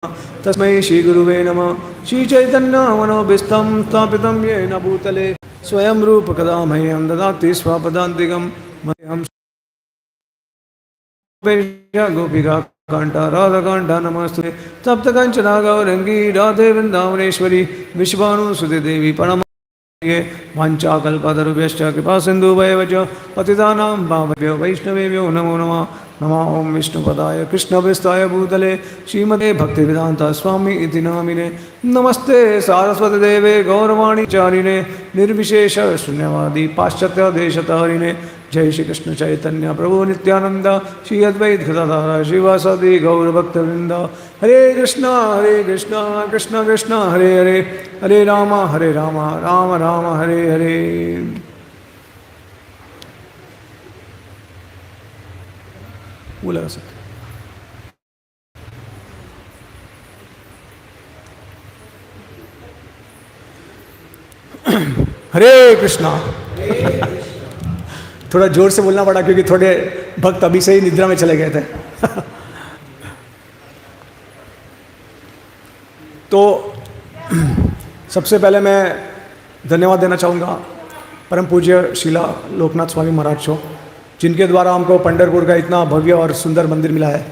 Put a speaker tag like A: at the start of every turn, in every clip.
A: तस्मै श्रीगुरुवे नमः। श्रीचैतन्यमनोभीष्टं स्थापितं येन भूतले स्वयं रूपकदा मह्यं ददाति स्वपदान्तिकं मह्यं गोपिका कांठ राधाकांठ नमस्ते सप्तकंचना गौरंगी राधे वृंदावनेश्वरी विश्वानुसुते देवी परम वाञ्छाकल्पतरुभ्यश्च कृपा सिन्धुभ्येव च पतितानां पावनेभ्यो वैष्णवेभ्यो नमो नमः। नमः ओं विष्णुपदाय कृष्णप्रेष्ठाय भूतले श्रीमते भक्तिवेदान्त स्वामी इति नामिने नमस्ते सारस्वतीदेवे गौरवाणी चारिणे निर्विशेष शून्यवादी पाश्चात्य देशतारिणे जय श्री कृष्ण चैतन्य प्रभु नित्यानंद श्री अद्वैत गदाधर श्रीवासादि गौरभक्तवृंद हरे कृष्णा कृष्ण कृष्ण हरे हरे हरे राम राम राम हरे हरे। वो लगा सकते हरे कृष्णा। थोड़ा जोर से बोलना पड़ा क्योंकि थोड़े भक्त अभी से ही निद्रा में चले गए थे। तो सबसे पहले मैं धन्यवाद देना चाहूँगा परम पूज्य शिला लोकनाथ स्वामी महाराज को, जिनके द्वारा हमको पंढरपुर का इतना भव्य और सुंदर मंदिर मिला है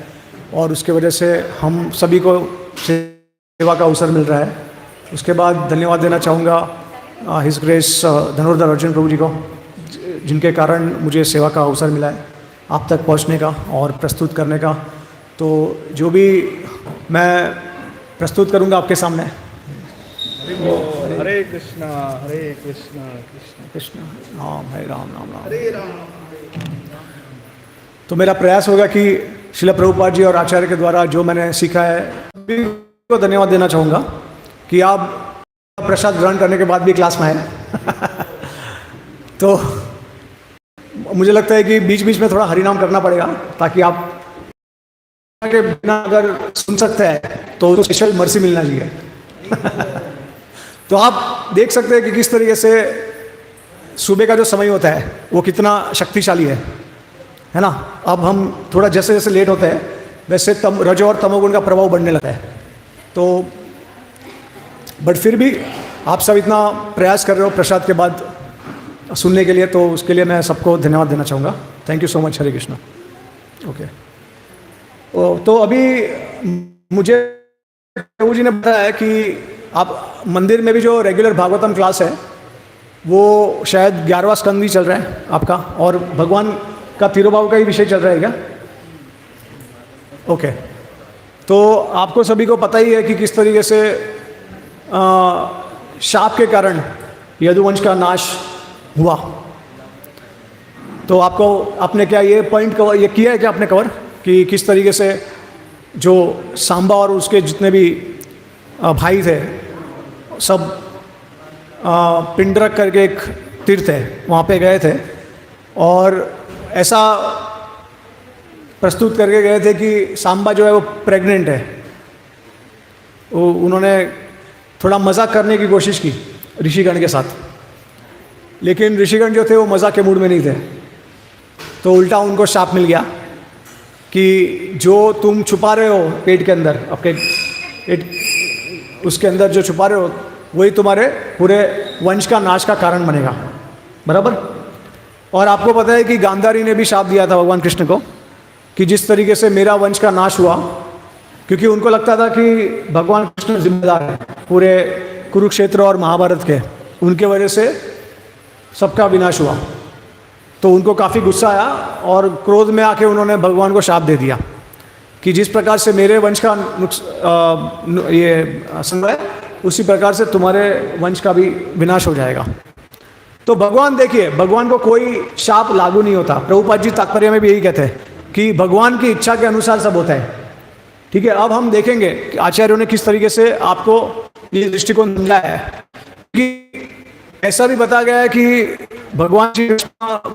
A: और उसके वजह से हम सभी को सेवा का अवसर मिल रहा है। उसके बाद धन्यवाद देना चाहूँगा हिज ग्रेस धनुर्धर अर्जुन प्रभु जी को, जिनके कारण मुझे सेवा का अवसर मिला है आप तक पहुंचने का और प्रस्तुत करने का। तो जो भी मैं प्रस्तुत करूंगा आपके सामने,
B: हरे कृष्णा कृष्ण
A: कृष्ण राम हरे राम राम राम
B: हरे राम।
A: तो मेरा प्रयास होगा कि श्रील प्रभुपाद जी और आचार्य के द्वारा जो मैंने सीखा है सभी को धन्यवाद देना चाहूँगा कि आप प्रसाद ग्रहण करने के बाद भी क्लास में आए। तो मुझे लगता है कि बीच बीच में थोड़ा हरिनाम करना पड़ेगा ताकि आप के बिना अगर सुन सकते हैं तो स्पेशल मर्सी मिलना चाहिए। तो आप देख सकते हैं कि किस तरीके से सुबह का जो समय होता है वो कितना शक्तिशाली है ना। अब हम थोड़ा जैसे जैसे लेट होते हैं वैसे रजो और तमोगुण का प्रभाव बढ़ने लगता है। तो बट फिर भी आप सब इतना प्रयास कर रहे हो प्रसाद के बाद सुनने के लिए, तो उसके लिए मैं सबको धन्यवाद देना चाहूँगा। Thank you so much. Hare Krishna. Okay तो अभी मुझे प्रभु जी ने बताया कि आप मंदिर में भी जो रेगुलर भागवतम क्लास है वो शायद 11वां स्कंद ही चल रहा है आपका, और भगवान का तिरुभाव का ही विषय चल रहा है क्या? ओके तो आपको सभी को पता ही है कि किस तरीके से शाप के कारण यदुवंश का नाश हुआ। तो आपने क्या ये पॉइंट कवर ये किया है क्या आपने कवर कि किस तरीके से जो सांबा और उसके जितने भी भाई थे सब पिंडरक करके एक तीर्थ है वहाँ पे गए थे और ऐसा प्रस्तुत करके गए थे कि सांबा जो है वो प्रेग्नेंट है। उन्होंने थोड़ा मजाक करने की कोशिश की ऋषिगण के साथ, लेकिन ऋषिगण जो थे वो मजाक के मूड में नहीं थे। तो उल्टा उनको शाप मिल गया कि जो तुम छुपा रहे हो पेट के अंदर, आपके पेट उसके अंदर जो छुपा रहे हो वही तुम्हारे पूरे वंश का नाश का कारण बनेगा। बराबर। और आपको पता है कि गांधारी ने भी शाप दिया था भगवान कृष्ण को कि जिस तरीके से मेरा वंश का नाश हुआ, क्योंकि उनको लगता था कि भगवान कृष्ण जिम्मेदार है पूरे कुरुक्षेत्र और महाभारत के, उनके वजह से सबका विनाश हुआ। तो उनको काफ़ी गुस्सा आया और क्रोध में आके उन्होंने भगवान को शाप दे दिया कि जिस प्रकार से मेरे वंश का ये संग्रह है उसी प्रकार से तुम्हारे वंश का भी विनाश हो जाएगा। तो भगवान देखिए, भगवान को कोई शाप लागू नहीं होता। प्रभुपाद जी तात्पर्य में भी यही कहते हैं कि भगवान की इच्छा के अनुसार सब होता है। ठीक है, अब हम देखेंगे कि आचार्यों ने किस तरीके से आपको ये दृष्टिकोण समझाया है कि ऐसा भी बताया गया है कि भगवान जी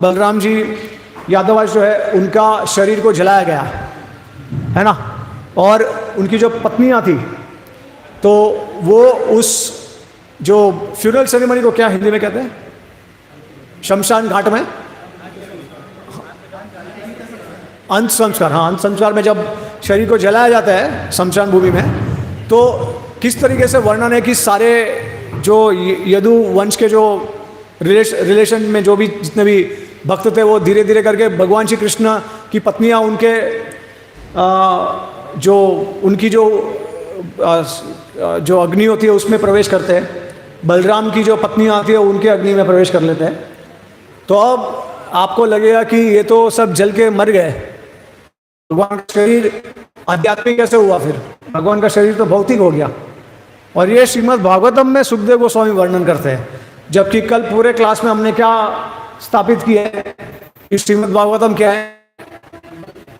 A: बलराम जी यादवांश जो है उनका शरीर को जलाया गया है ना, और उनकी जो पत्नियां थी तो वो उस जो फ्यूनरल सेरेमनी को क्या हिंदी में कहते हैं, शमशान घाट में अंत संस्कार, हाँ अंत संस्कार में जब शरीर को जलाया जाता है शमशान भूमि में, तो किस तरीके से वर्णन है कि सारे जो यदु वंश के जो रिलेशन में जो भी जितने भी भक्त थे वो धीरे धीरे करके भगवान श्री कृष्ण की पत्नियां उनके जो उनकी जो अग्नि होती है उसमें प्रवेश करते हैं। बलराम की जो पत्नियां आती है उनके अग्नि में प्रवेश कर लेते हैं। तो अब आपको लगेगा कि ये तो सब जल के मर गए, भगवान का शरीर आध्यात्मिक कैसे हुआ? फिर भगवान का शरीर तो भौतिक हो गया। और ये श्रीमद् भागवतम में सुखदेव गोस्वामी वर्णन करते हैं, जबकि कल पूरे क्लास में हमने क्या स्थापित किया है कि श्रीमद् भागवतम क्या है?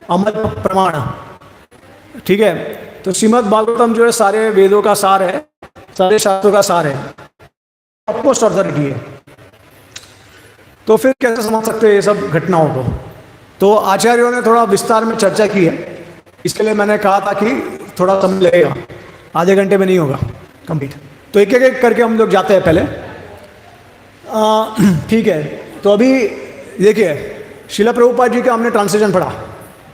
A: अमल प्रमाण। ठीक है, तो श्रीमद् भागवतम जो है सारे वेदों का सार है, सारे शास्त्रों का सार है, आपको श्रद्धा की है। तो फिर कैसे समझ सकते हैं ये सब घटनाओं को? तो आचार्यों ने थोड़ा विस्तार में चर्चा की है, इसके लिए मैंने कहा था कि थोड़ा समय लगेगा, आधे घंटे में नहीं होगा कंप्लीट। तो एक एक करके हम लोग जाते हैं पहले। ठीक है, तो अभी देखिए शिला प्रभुपाद जी का हमने ट्रांसलेशन पढ़ा,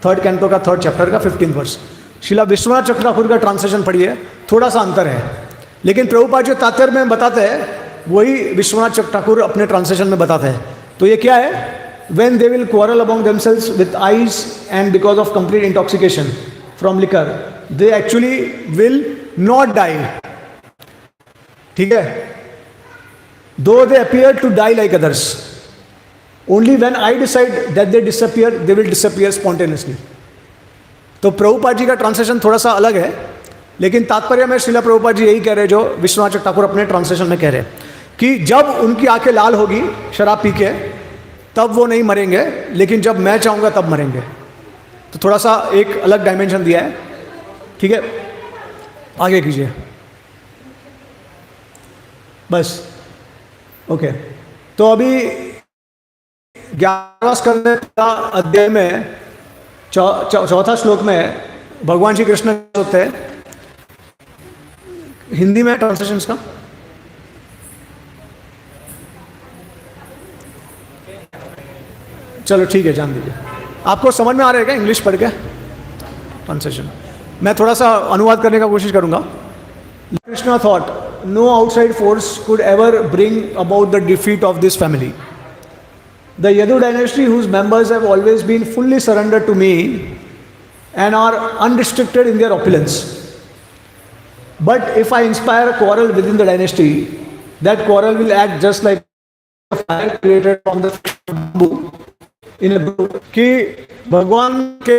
A: 3rd कैंटो का 3rd चैप्टर का 15 वर्स। शिला विश्वनाथ चक्रवर्ती ठाकुर का ट्रांसलेशन पढ़िए, थोड़ा सा अंतर है, लेकिन प्रभुपाद जो तात्पर्य में बताते हैं वही विश्वनाथ चक्रवर्ती ठाकुर अपने ट्रांसलेशन में बताते हैं। तो ये क्या है? When they will quarrel among themselves with eyes and because of complete intoxication from liquor, they actually will not die. ठीक है? Though they appear to die like others, only when I decide that they disappear, they will disappear spontaneously. तो प्रभुपाद जी का translation थोड़ा सा अलग है, लेकिन तात्पर्य में श्रीला प्रभुपाद जी यही कह रहे हैं जो विश्वनाथ चक्रवर्ती ठाकुर अपने ट्रांसलेशन में कह रहे हैं कि जब उनकी आंखें लाल होगी शराब पी के तब वो नहीं मरेंगे, लेकिन जब मैं चाहूँगा तब मरेंगे। तो थोड़ा सा एक अलग डायमेंशन दिया है। ठीक है, आगे कीजिए बस। ओके, तो अभी 11वां स्कंद का अध्याय में चौथा श्लोक में भगवान श्री कृष्ण होते हैं। हिंदी में ट्रांसलेशन का चलो ठीक है, जान दीजिए। आपको समझ में आ रहा है क्या इंग्लिश पढ़ के ट्रांसलेशन? मैं थोड़ा सा अनुवाद करने का कोशिश करूंगा। Krishna thought no outside force could ever bring about the defeat of this family. The Yadu dynasty whose members have always been fully surrendered to me and are unrestricted in their opulence. But if I inspire a quarrel within the dynasty, that quarrel will act just like fire created from the bamboo in a group। कि भगवान के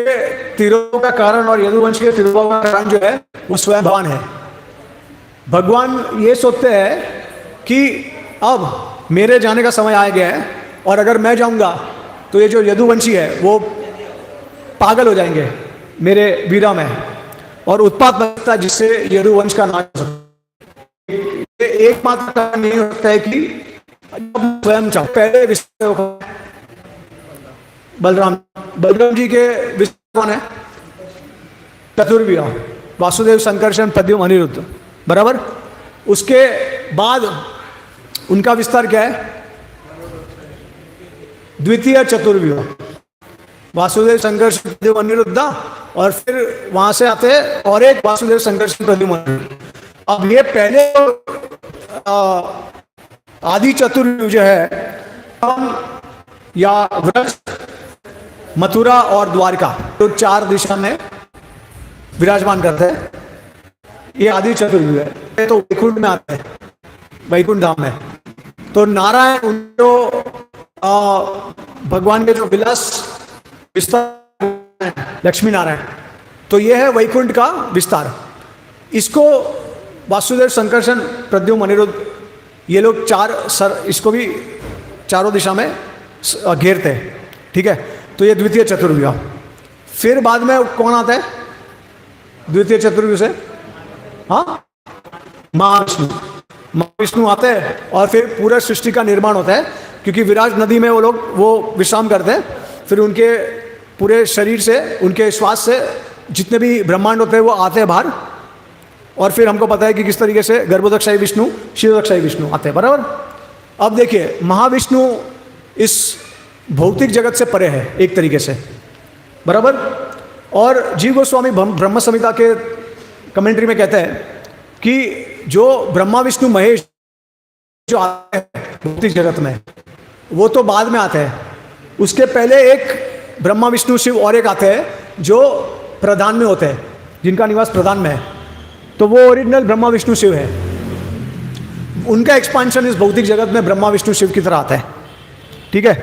A: तीरों का कारण और यदुवंश के तीरों का कारण जो है वो स्वयं भगवान है। भगवान ये सोचते हैं कि अब मेरे जाने का समय आ गया है और अगर मैं जाऊंगा तो ये जो यदुवंशी है वो पागल हो जाएंगे मेरे वीरा में और उत्पात बनता है जिससे यदुवंश का नाश हो सकता है। एकमात्र कारण नहीं होता है कि स्वयं चाहो। पहले विषय बलराम जी के विषय कौन है? चतुर्व्यूह, वासुदेव, संकर्षण, प्रद्युम्न, अनिरुद्ध, बराबर। उसके बाद उनका विस्तार क्या है? द्वितीय चतुर्व्यूह, वासुदेव, संकर्षण, प्रद्युम्न, अनिरुद्ध, और फिर वहां से आते हैं और एक वासुदेव, संकर्षण, प्रद्युम्न, अनिरुद्ध। अब ये पहले आदि चतुर्व्यूह जो है या व्रज, मथुरा और द्वारका, तो 4 दिशा में विराजमान करते हैं। ये आदि चतुर्व्यूह है। तो वैकुंठ में आते हैं, वैकुंठ धाम में। तो नारायण उनको भगवान के जो विलास विस्तार, लक्ष्मी नारायण, तो ये है वैकुंठ का विस्तार। इसको वासुदेव, संकर्षण, प्रद्युम्न, अनिरुद्ध, ये लोग 4 सर इसको भी चारों दिशा में घेरते हैं। ठीक है, तो ये द्वितीय चतुर्व्यूह। फिर बाद में कौन आता है द्वितीय चतुर्व्यूह से? हाँ, महाविष्णु आते हैं और फिर पूरे सृष्टि का निर्माण होता है, क्योंकि विराज नदी में वो लोग वो विश्राम करते हैं। फिर उनके पूरे शरीर से, उनके श्वास से जितने भी ब्रह्मांड होते हैं वो आते हैं बाहर, और फिर हमको पता है कि किस तरीके से गर्भोदकशाही विष्णु, क्षीरोदकशाही विष्णु आते हैं, बराबर। अब देखिए, महाविष्णु इस भौतिक जगत से परे है एक तरीके से, बराबर। और जीव गोस्वामी ब्रह्म संहिता के कमेंट्री में कहते हैं कि जो ब्रह्मा विष्णु महेश जो आते हैं भौतिक जगत में, वो तो बाद में आते हैं। उसके पहले एक ब्रह्मा विष्णु शिव और एक आते हैं जो प्रधान में होते हैं, जिनका निवास प्रधान में है। तो वो ओरिजिनल ब्रह्मा विष्णु शिव है। उनका एक्सपांशन इस भौतिक जगत में ब्रह्मा विष्णु शिव की तरह आता है। ठीक है,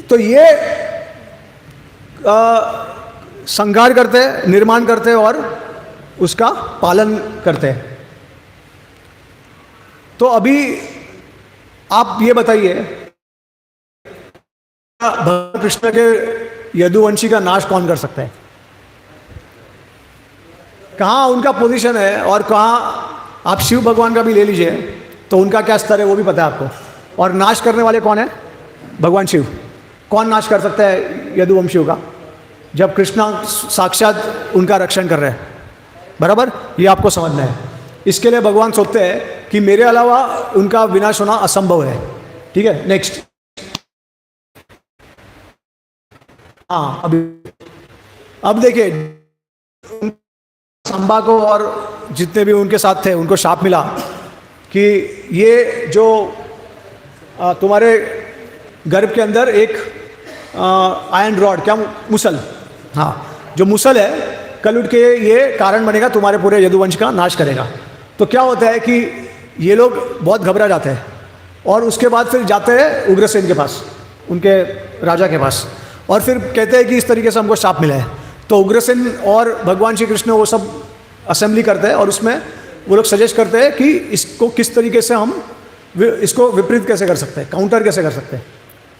A: तो ये संहार करते हैं, निर्माण करते हैं और उसका पालन करते हैं। तो अभी आप ये बताइए, भगवान कृष्ण के यदुवंशी का नाश कौन कर सकता है? कहाँ उनका पोजीशन है और कहाँ आप शिव भगवान का भी ले लीजिए तो उनका क्या स्तर है वो भी पता है आपको। और नाश करने वाले कौन है? भगवान शिव। कौन नाश कर सकता है यदुवंशियों का, जब कृष्णा साक्षात उनका रक्षण कर रहे हैं? बराबर, ये आपको समझना है। इसके लिए भगवान सोचते हैं कि मेरे अलावा उनका विनाश होना असंभव है। ठीक है, नेक्स्ट। हाँ, अब देखिए, संबा को और जितने भी उनके साथ थे उनको शाप मिला कि ये जो तुम्हारे गर्भ के अंदर एक आयरन रॉड, क्या मुसल, हाँ, जो मुसल है कल उठ के ये कारण बनेगा, तुम्हारे पूरे यदुवंश का नाश करेगा। तो क्या होता है कि ये लोग बहुत घबरा जाते हैं और उसके बाद फिर जाते हैं उग्रसेन के पास, उनके राजा के पास, और फिर कहते हैं कि इस तरीके से हमको शाप मिला है। तो उग्रसेन और भगवान श्री कृष्ण वो सब असेंबली करते हैं और उसमें वो लोग सजेस्ट करते हैं कि इसको किस तरीके से हम इसको विपरीत कैसे कर सकते हैं, काउंटर कैसे कर सकते हैं।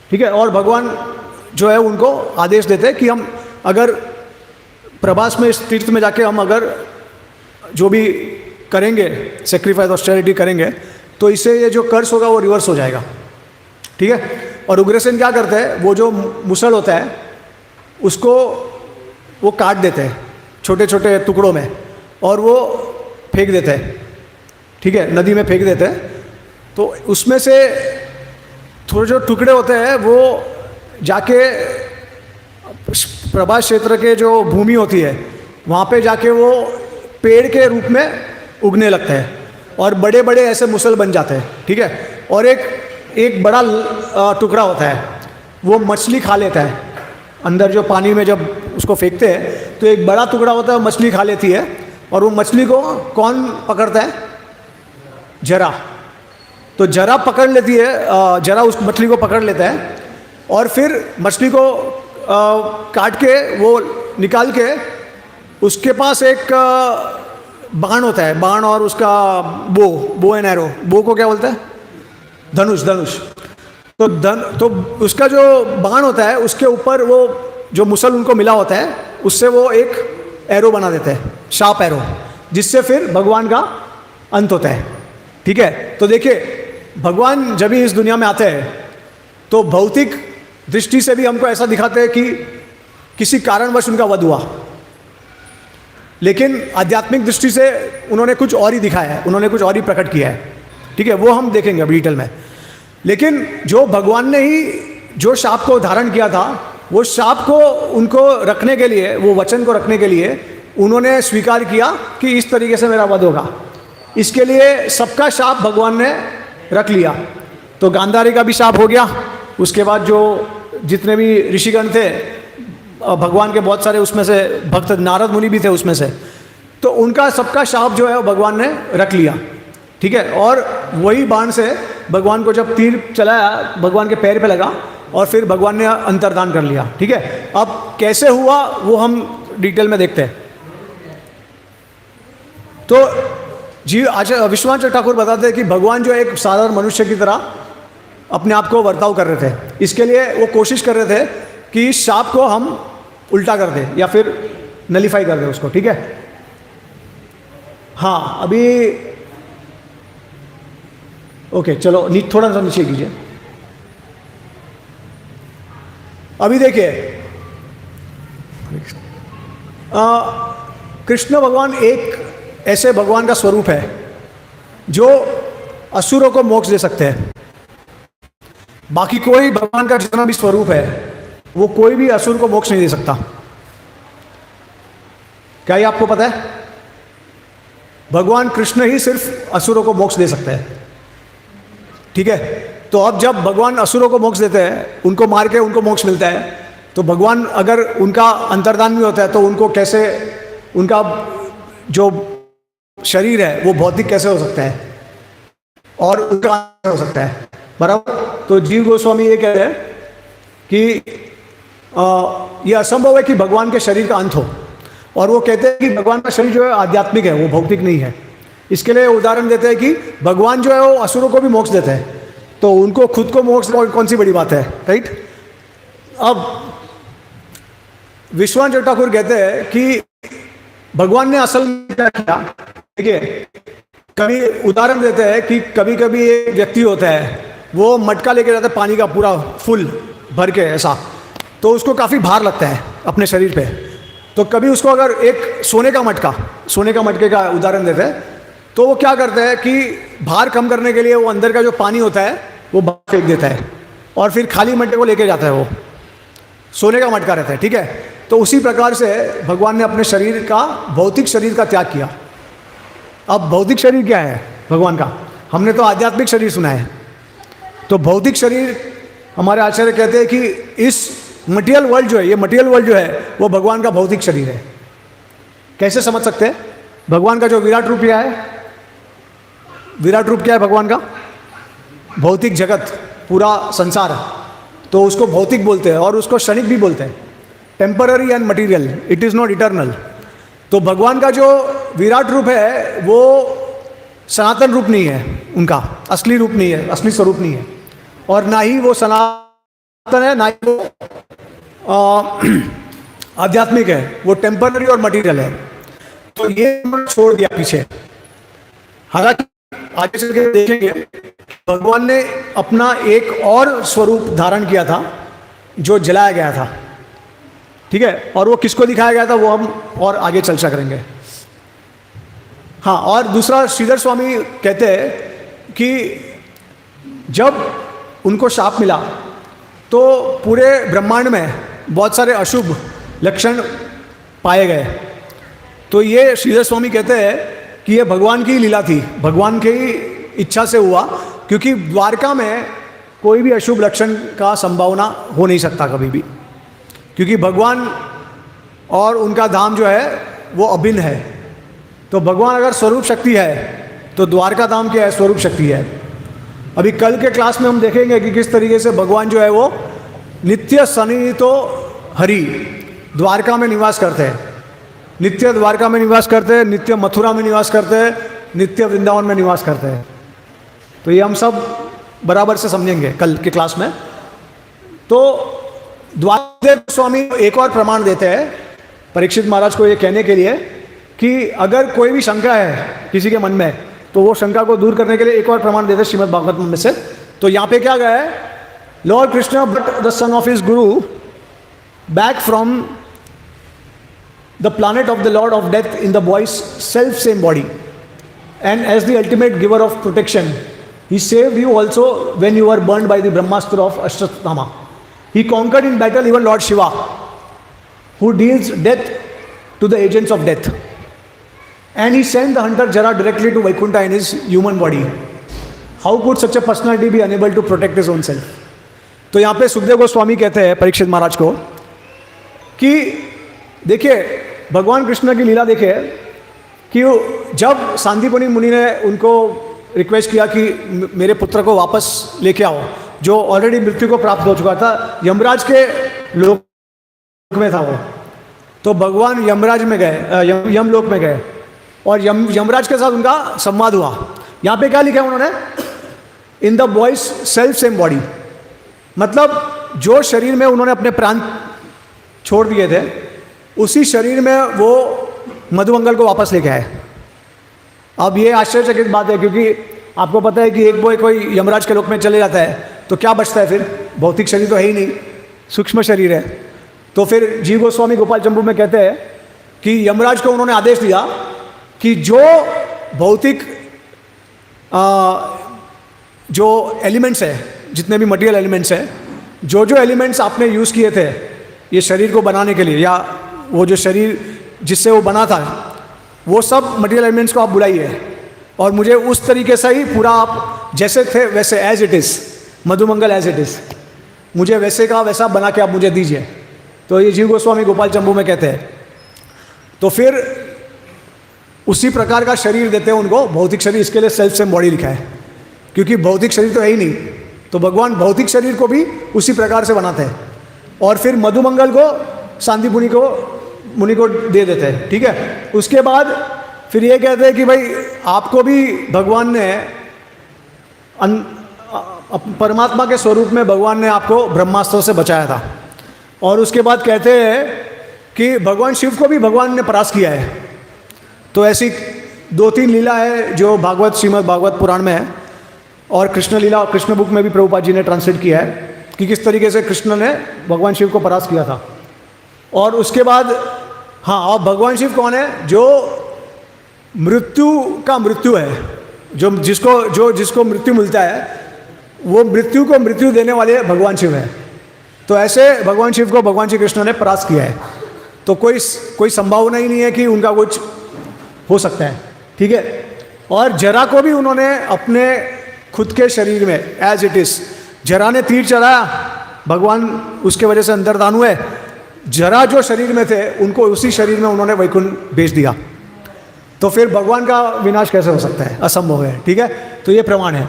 A: ठीक है, और भगवान जो है उनको आदेश देते हैं कि हम अगर प्रभास में, इस तीर्थ में जाके हम अगर जो भी करेंगे, सेक्रीफाइस ऑस्टेरिटी करेंगे, तो इससे ये जो कर्स होगा वो रिवर्स हो जाएगा। ठीक है, और उग्रसेन क्या करते हैं, वो जो मुसल होता है उसको वो काट देते हैं छोटे छोटे टुकड़ों में और वो फेंक देते हैं। ठीक है, नदी में फेंक देते हैं। तो उसमें से थोड़े जो टुकड़े होते हैं वो जाके प्रभास क्षेत्र के जो भूमि होती है वहाँ पे जाके वो पेड़ के रूप में उगने लगते हैं और बड़े बड़े ऐसे मुसल बन जाते हैं। ठीक है, और एक बड़ा टुकड़ा होता है वो मछली खा लेता है। अंदर जो पानी में जब उसको फेंकते हैं तो एक बड़ा टुकड़ा होता है, मछली खा लेती है। और वो मछली को कौन पकड़ता है? जरा। तो जरा पकड़ लेती है, जरा उस मछली को पकड़ लेता है और फिर मछली को काट के वो निकाल के उसके पास एक बाण होता है, बाण और उसका बो एंड एरो, बो को क्या बोलते हैं? धनुष। तो उसका जो बाण होता है उसके ऊपर वो जो मुसल उनको मिला होता है उससे वो एक एरो बना देते हैं, शार्प एरो, जिससे फिर भगवान का अंत होता है। ठीक है, तो देखिए भगवान जब भी इस दुनिया में आते हैं तो भौतिक दृष्टि से भी हमको ऐसा दिखाते हैं कि किसी कारणवश उनका वध हुआ, लेकिन आध्यात्मिक दृष्टि से उन्होंने कुछ और ही दिखाया है, उन्होंने कुछ और ही प्रकट किया है। ठीक है, वो हम देखेंगे अब डिटेल में। लेकिन जो भगवान ने ही जो शाप को धारण किया था, वो शाप को उनको रखने के लिए, वो वचन को रखने के लिए उन्होंने स्वीकार किया कि इस तरीके से मेरा वध होगा। इसके लिए सबका शाप भगवान ने रख लिया। तो गांधारी का भी शाप हो गया, उसके बाद जो जितने भी ऋषिगण थे, भगवान के बहुत सारे उसमें से भक्त, नारद मुनि भी थे उसमें से, तो उनका सबका शाप जो है भगवान ने रख लिया। ठीक है, और वही बाण से भगवान को जब तीर चलाया भगवान के पैर पे लगा और फिर भगवान ने अंतर्धान कर लिया। ठीक है, अब कैसे हुआ वो हम डिटेल में देखते हैं। तो जी आचार्य विश्वनाथ ठाकुर बताते हैं कि भगवान जो एक साधारण मनुष्य की तरह अपने आप को वर्ताव कर रहे थे। इसके लिए वो कोशिश कर रहे थे कि इस शाप को हम उल्टा कर दें या फिर नलीफाई कर दें उसको। ठीक है, हाँ, अभी ओके, चलो थोड़ा सा नीचे कीजिए। अभी देखिए, कृष्ण भगवान एक ऐसे भगवान का स्वरूप है जो असुरों को मोक्ष दे सकते हैं। बाकी कोई भगवान का जितना भी स्वरूप है वो कोई भी असुर को मोक्ष नहीं दे सकता। क्या ये आपको पता है? भगवान कृष्ण ही सिर्फ असुरों को मोक्ष दे सकते हैं, ठीक है। तो अब जब भगवान असुरों को मोक्ष देते हैं, उनको मार के उनको मोक्ष मिलता है, तो भगवान अगर उनका अंतर्धान भी होता है तो उनको कैसे, उनका जो शरीर है वो भौतिक कैसे हो सकता है और उनका हो सकता है, बराबर। तो जीव गोस्वामी ये कह रहे हैं कि ये असंभव है कि भगवान के शरीर का अंत हो, और वो कहते हैं कि भगवान का शरीर जो है आध्यात्मिक है, वो भौतिक नहीं है। इसके लिए उदाहरण देते हैं कि भगवान जो है वो असुरों को भी मोक्ष देते हैं, तो उनको खुद को मोक्ष कौन सी बड़ी बात है, राइट। अब विश्वान ठाकुर कहते हैं कि भगवान ने असल में क्या किया, देखिए, कभी उदाहरण देते हैं कि कभी कभी एक व्यक्ति होता है, वो मटका लेके जाता है पानी का पूरा फुल भर के ऐसा, तो उसको काफ़ी भार लगता है अपने शरीर पे। तो कभी उसको अगर एक सोने का मटके का उदाहरण देते हैं, तो वो क्या करता है कि भार कम करने के लिए वो अंदर का जो पानी होता है वो बाहर फेंक देता है, और फिर खाली मटके को लेके जाता है, वो सोने का मटका रहता है, ठीक है। तो उसी प्रकार से भगवान ने अपने शरीर का, भौतिक शरीर का त्याग किया। अब भौतिक शरीर क्या है भगवान का? हमने तो आध्यात्मिक शरीर सुना है। तो भौतिक शरीर, हमारे आचार्य कहते हैं कि इस मटेरियल वर्ल्ड जो है, ये मटेरियल वर्ल्ड जो है वो भगवान का भौतिक शरीर है। कैसे समझ सकते हैं? भगवान का जो विराट रूप क्या है? विराट रूप क्या है भगवान का? भौतिक जगत, पूरा संसार, तो उसको भौतिक बोलते हैं और उसको क्षणिक भी बोलते हैं, temporary and material, it is not eternal. तो भगवान का जो विराट रूप है वो सनातन रूप नहीं है, उनका असली रूप नहीं है, असली स्वरूप नहीं है, और ना ही वो सनातन है, ना ही वो आध्यात्मिक है, वो टेम्पररी और मटीरियल है। तो ये छोड़ दिया पीछे। हालांकि आगे चल के देखेंगे भगवान ने अपना एक और स्वरूप धारण किया था जो जलाया गया था, ठीक है, और वो किसको दिखाया गया था वो हम और आगे चर्चा करेंगे। हाँ, और दूसरा श्रीधर स्वामी कहते हैं कि जब उनको शाप मिला तो पूरे ब्रह्मांड में बहुत सारे अशुभ लक्षण पाए गए। तो ये श्रीधर स्वामी कहते हैं कि ये भगवान की लीला थी, भगवान की इच्छा से हुआ, क्योंकि द्वारका में कोई भी अशुभ लक्षण का संभावना हो नहीं सकता कभी भी, क्योंकि भगवान और उनका धाम जो है वो अभिन्न है। तो भगवान अगर स्वरूप शक्ति है तो द्वारका धाम क्या है? स्वरूप शक्ति है। अभी कल के क्लास में हम देखेंगे कि किस तरीके से भगवान जो है वो नित्य सन्निहितो हरि द्वारका में निवास करते हैं, नित्य द्वारका में निवास करते हैं, नित्य मथुरा में निवास करते हैं, नित्य वृंदावन में निवास करते हैं। तो ये हम सब बराबर से समझेंगे कल की क्लास में। तो द्वारदेव स्वामी एक और प्रमाण देते हैं परीक्षित महाराज को ये कहने के लिए कि अगर कोई भी शंका है किसी के मन में, तो वो शंका को दूर करने के लिए एक और प्रमाण देते हैं श्रीमद् भागवत में से। तो यहाँ पे क्या गया है? Lord Krishna but the son of his guru back from the planet of the Lord of Death in the boy's self-same body, and as the ultimate giver of protection, he saved you also when you were burned by the Brahmastra of Ashwatthama. He conquered in battle even Lord Shiva, who deals death to the agents of death, and he sent the hunter Jara directly to Vaikuntha in his human body. How could such a personality be unable to protect his own self? तो यहाँ पे सुखदेव गोस्वामी कहते हैं परीक्षित महाराज को कि देखिए भगवान कृष्ण की लीला देखिए कि जब सांदीपनि मुनि ने उनको रिक्वेस्ट किया कि मेरे पुत्र को वापस लेके आओ, जो ऑलरेडी मृत्यु को प्राप्त हो चुका था, यमराज के लोक में था वो, तो भगवान यमराज में गए, यमलोक में गए और यमराज के साथ उनका संवाद हुआ। यहाँ पे क्या लिखा है उन्होंने? In the boys self same body, मतलब जो शरीर में उन्होंने अपने प्राण छोड़ दिए थे उसी शरीर में वो मधुमंगल को वापस लेके आए। अब ये आश्चर्यचकित बात है, क्योंकि आपको पता है कि एक बॉय कोई यमराज के लोक में चले जाता है तो क्या बचता है फिर? भौतिक शरीर तो है ही नहीं, सूक्ष्म शरीर है। तो फिर जीव गोस्वामी गोपाल चंबू में कहते हैं कि यमराज को उन्होंने आदेश दिया कि जो भौतिक जो एलिमेंट्स है, जितने भी मटेरियल एलिमेंट्स हैं, जो जो एलिमेंट्स आपने यूज़ किए थे ये शरीर को बनाने के लिए, या वो जो शरीर जिससे वो बना था, वो सब मटेरियल एलिमेंट्स को आप बुलाइए और मुझे उस तरीके से ही पूरा आप जैसे थे वैसे as it is, Madhumangal as it is, मुझे वैसे का वैसा बना के आप मुझे दीजिए। तो ये जीव गोस्वामी गोपाल चंबू में कहते हैं। तो फिर उसी प्रकार का शरीर देते हैं उनको, भौतिक शरीर। इसके लिए सेल्फ सेम बॉडी लिखा है, क्योंकि भौतिक शरीर तो है ही नहीं, तो भगवान भौतिक शरीर को भी उसी प्रकार से बनाते हैं। और फिर मधुमंगल को शांति मुनि को दे देते हैं, ठीक है। उसके बाद फिर ये कहते हैं कि भाई आपको भी भगवान ने परमात्मा के स्वरूप में भगवान ने आपको ब्रह्मास्त्र से बचाया था। और उसके बाद कहते हैं कि भगवान शिव को भी भगवान ने परास्त किया है। तो ऐसी 2-3 लीला है जो भागवत, श्रीमद् भागवत पुराण में है, और कृष्ण लीला और कृष्ण बुक में भी प्रभुपाद जी ने ट्रांसलेट किया है कि किस तरीके से कृष्ण ने भगवान शिव को परास्त किया था। और उसके बाद हाँ, और भगवान शिव कौन है? जो मृत्यु का मृत्यु है, जिसको मृत्यु मिलता है, वो मृत्यु को मृत्यु देने वाले भगवान शिव है। तो ऐसे भगवान शिव को भगवान श्री कृष्ण ने परास्त किया है। तो कोई संभावना ही नहीं है कि उनका कुछ हो सकता है, ठीक है। और जरा को भी उन्होंने अपने खुद के शरीर में एज इट इज, जरा ने तीर चलाया, भगवान उसके वजह से अंतर्धान हुए। जरा जो शरीर में थे उनको उसी शरीर में उन्होंने वैकुंठ भेज दिया। तो फिर भगवान का विनाश कैसे हो सकता है? असंभव है, ठीक है। तो ये प्रमाण है।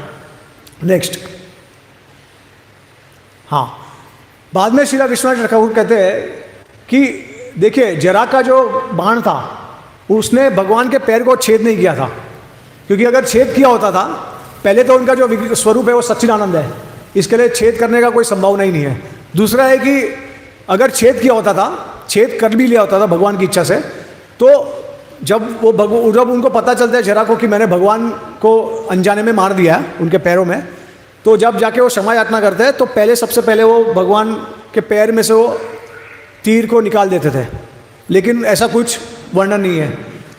A: नेक्स्ट, हाँ, बाद में श्रीला विश्वनाथ ठाकुर कहते हैं कि देखिए, जरा का जो बाण था उसने भगवान के पैर को छेद नहीं किया था, क्योंकि अगर छेद किया होता था, पहले तो उनका जो स्वरूप है वो सच्चिदानंद है, इसके लिए छेद करने का कोई संभावना ही नहीं है। दूसरा है कि अगर छेद किया होता था, छेद कर भी लिया होता था भगवान की इच्छा से, तो जब उनको पता चलता है जरा को कि मैंने भगवान को अनजाने में मार दिया उनके पैरों में, तो जब जाके वो क्षमा याचना करते हैं तो सबसे पहले वो भगवान के पैर में से वो तीर को निकाल देते थे। लेकिन ऐसा कुछ वर्णन नहीं है।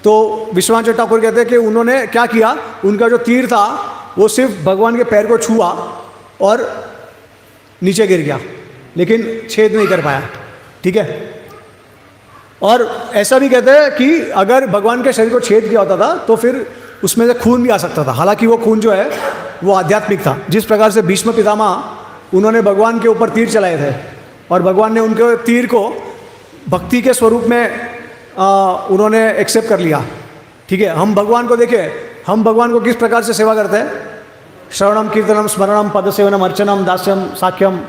A: तो विश्वनाथ ठाकुर कहते हैं कि उन्होंने क्या किया, उनका जो तीर था वो सिर्फ भगवान के पैर को छुआ और नीचे गिर गया, लेकिन छेद नहीं कर पाया, ठीक है। और ऐसा भी कहते हैं कि अगर भगवान के शरीर को छेद किया होता था तो फिर उसमें से खून भी आ सकता था। हालांकि वो खून जो है वो आध्यात्मिक था। जिस प्रकार से भीष्म पितामह उन्होंने भगवान के ऊपर तीर चलाए थे और भगवान ने उनके तीर को भक्ति के स्वरूप में उन्होंने एक्सेप्ट कर लिया, ठीक है। हम भगवान को देखें, हम भगवान को किस प्रकार से सेवा करते हैं? श्रवणम, कीर्तनम, स्मरणम, पदसेवनम, अर्चनम, दास्यम, साख्यम,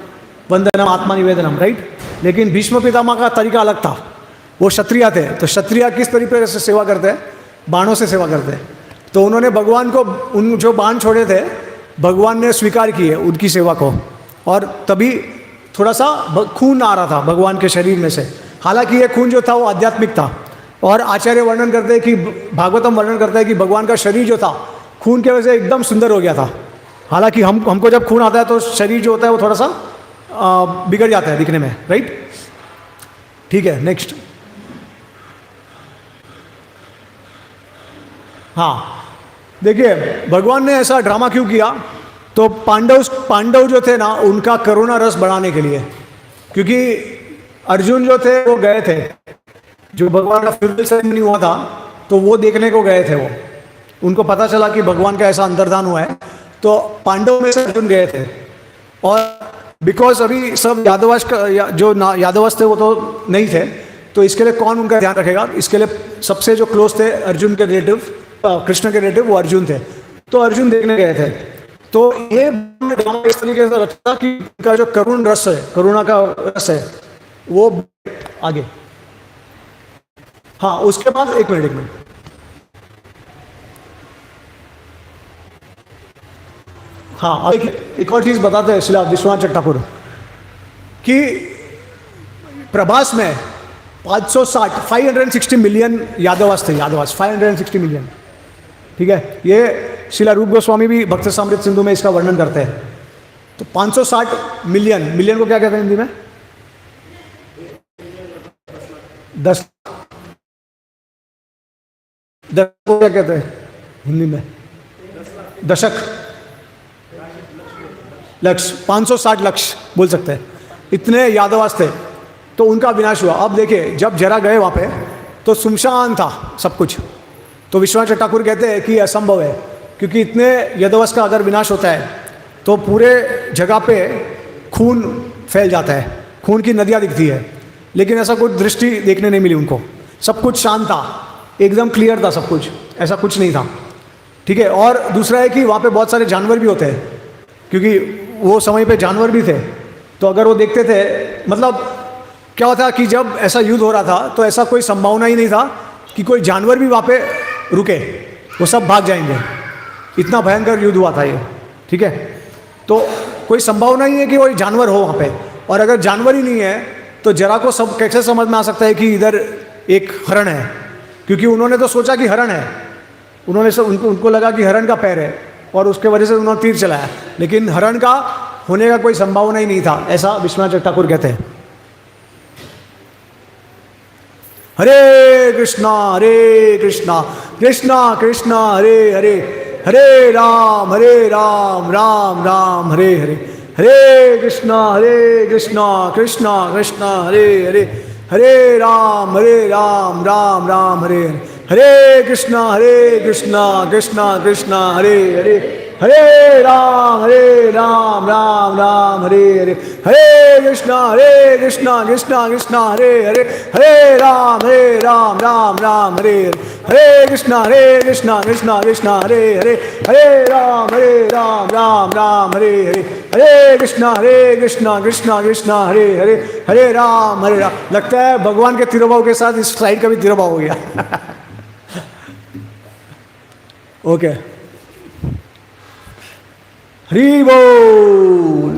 A: वंदनम, आत्मनिवेदनम, राइट। लेकिन भीष्म पितामह का तरीका अलग था। वो क्षत्रिय थे, तो क्षत्रिय किस तरीके से सेवा करते हैं? बाणों से सेवा करते हैं। तो उन्होंने भगवान को, उन जो बाण छोड़े थे, भगवान ने स्वीकार किए उनकी सेवा को, और तभी थोड़ा सा खून आ रहा था भगवान के शरीर में से। हालांकि ये खून जो था वो आध्यात्मिक था। और आचार्य वर्णन करते हैं कि, भागवतम वर्णन करता है कि भगवान का शरीर जो था खून की वजह से एकदम सुंदर हो गया था। हालांकि हमको जब खून आता है तो शरीर जो होता है वो थोड़ा सा बिगड़ जाता है दिखने में, राइट, ठीक है। नेक्स्ट, हाँ, देखिए भगवान ने ऐसा ड्रामा क्यों किया? तो पांडव जो थे ना, उनका करुणा रस बढ़ाने के लिए, क्योंकि अर्जुन जो थे वो गए थे, जो भगवान का फ्यूनरल सेरेमनी हुआ था तो वो देखने को गए थे। वो उनको पता चला कि भगवान का ऐसा अंतर्धान हुआ है, तो पांडव में से अर्जुन गए थे। और बिकॉज अभी सब यादवंश जो यादवंश थे वो तो नहीं थे, तो इसके लिए कौन उनका ध्यान रखेगा? इसके लिए सबसे जो क्लोज थे अर्जुन के रिलेटिव, कृष्ण के रिलेटिव, वो अर्जुन थे। तो अर्जुन देखने गए थे। तो ये ड्रामा इस तरीके से रखता कि उनका जो करुण रस है, करुणा का रस है, वो आगे। हाँ, उसके बाद एक मिनट, हाँ, एक और चीज बताते हैं श्रीला विश्वनाथ ठाकुर कि प्रभास में 560 मिलियन यादवास थे। यादवास 560 मिलियन, ठीक है। ये श्रीला रूप गोस्वामी भी भक्त समृत सिंधु में इसका वर्णन करते हैं। तो 560 मिलियन को क्या कहते हैं हिंदी में? 10 को क्या कहते हैं हिंदी में? दशक, लक्ष्य, 560 लक्ष्य बोल सकते हैं। इतने यादवास थे, तो उनका विनाश हुआ। अब देखिए, जब जरा गए वहां पे तो सुमशान था सब कुछ, तो विश्वनाथ ठाकुर कहते हैं कि असंभव है, क्योंकि इतने यदुवंश का अगर विनाश होता है तो पूरे जगह पे खून फैल जाता है, खून की नदियाँ दिखती है, लेकिन ऐसा कुछ दृष्टि देखने नहीं मिली उनको। सब कुछ शांत था, एकदम क्लियर था सब कुछ, ऐसा कुछ नहीं था। ठीक है। और दूसरा है कि वहाँ पे बहुत सारे जानवर भी होते हैं, क्योंकि वो समय पे जानवर भी थे, तो अगर वो देखते थे, मतलब क्या होता कि जब ऐसा युद्ध हो रहा था तो ऐसा कोई संभावना ही नहीं था कि कोई जानवर भी वहाँ पे रुके, वो सब भाग जाएंगे। इतना भयंकर युद्ध हुआ था ये। ठीक है। तो कोई संभावना ही है कि कोई जानवर हो वहाँ पे, और अगर जानवर ही नहीं है तो जरा को सब कैसे समझ में आ सकता है कि इधर एक हरण है, क्योंकि उन्होंने तो सोचा कि हरण है, उन्होंने उनको लगा कि हरण का पैर है, और उसके वजह से उन्होंने तीर चलाया, लेकिन हरण का होने का कोई संभावना ही नहीं था, ऐसा विश्वनाथ ठाकुर कहते हैं। हरे कृष्णा कृष्णा कृष्णा हरे हरे, हरे राम राम राम हरे हरे, हरे कृष्णा कृष्णा कृष्णा हरे हरे, हरे राम राम राम हरे हरे, हरे कृष्णा कृष्णा कृष्णा हरे हरे, हरे राम राम राम हरे हरे, हरे कृष्णा कृष्णा कृष्णा हरे हरे, हरे राम राम राम हरे हरे, हरे कृष्णा कृष्णा कृष्णा हरे हरे, हरे राम राम राम हरे हरे, हरे कृष्णा कृष्णा कृष्णा हरे हरे, हरे राम। लगता है भगवान के तिरुभाव के साथ इस स्लाइड का भी तिरुभाव हो गया। ओके। हरि बोल।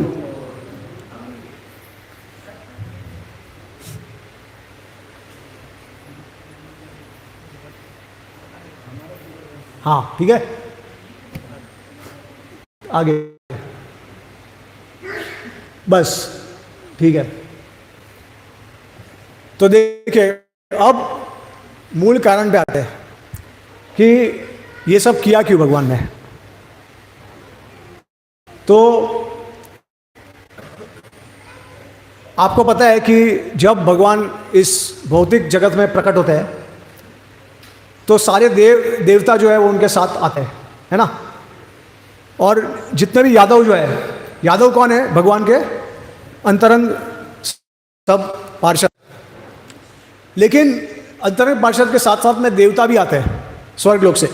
A: हाँ ठीक है, आगे बस ठीक है। तो देखिए अब मूल कारण पे आते हैं कि ये सब किया क्यों भगवान ने। तो आपको पता है कि जब भगवान इस भौतिक जगत में प्रकट होते हैं तो सारे देवता जो है वो उनके साथ आते हैं, है ना। और जितने भी यादव जो है, यादव कौन है? भगवान के अंतरंग सब पार्षद। लेकिन अंतरंग पार्षद के साथ साथ में देवता भी आते हैं स्वर्ग लोक से।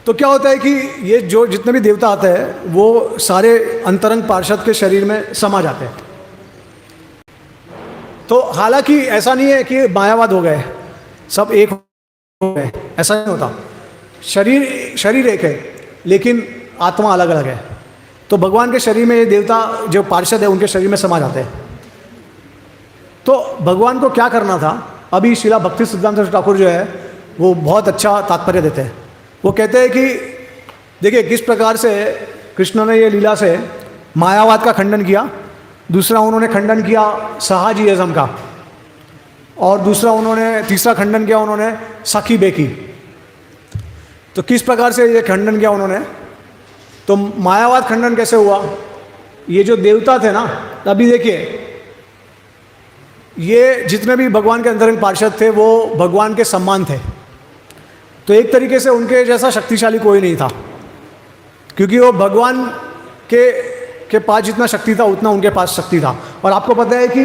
A: तो क्या होता है कि ये जो जितने भी देवता आते हैं वो सारे अंतरंग पार्षद के शरीर में समा जाते हैं। तो हालांकि ऐसा नहीं है कि मायावाद हो गए, सब एक हो गए, ऐसा नहीं होता। शरीर एक है लेकिन आत्मा अलग अलग है। तो भगवान के शरीर में ये देवता जो पार्षद है उनके शरीर में समा जाते हैं। तो भगवान को क्या करना था? अभी शिला भक्ति सिद्धांत ठाकुर जो है वो बहुत अच्छा तात्पर्य देते हैं। वो कहते हैं कि देखिए किस प्रकार से कृष्ण ने ये लीला से मायावाद का खंडन किया, दूसरा उन्होंने खंडन किया सहाजीइज्म का, और दूसरा उन्होंने तीसरा खंडन किया उन्होंने सखी बेकी। तो किस प्रकार से ये खंडन किया उन्होंने? तो मायावाद खंडन कैसे हुआ? ये जो देवता थे ना, अभी देखिए ये जितने भी भगवान के अंतरंग पार्षद थे वो भगवान के सम्मान थे। तो एक तरीके से उनके जैसा शक्तिशाली कोई नहीं था, क्योंकि वो भगवान के पास जितना शक्ति था उतना उनके पास शक्ति था। और आपको पता है कि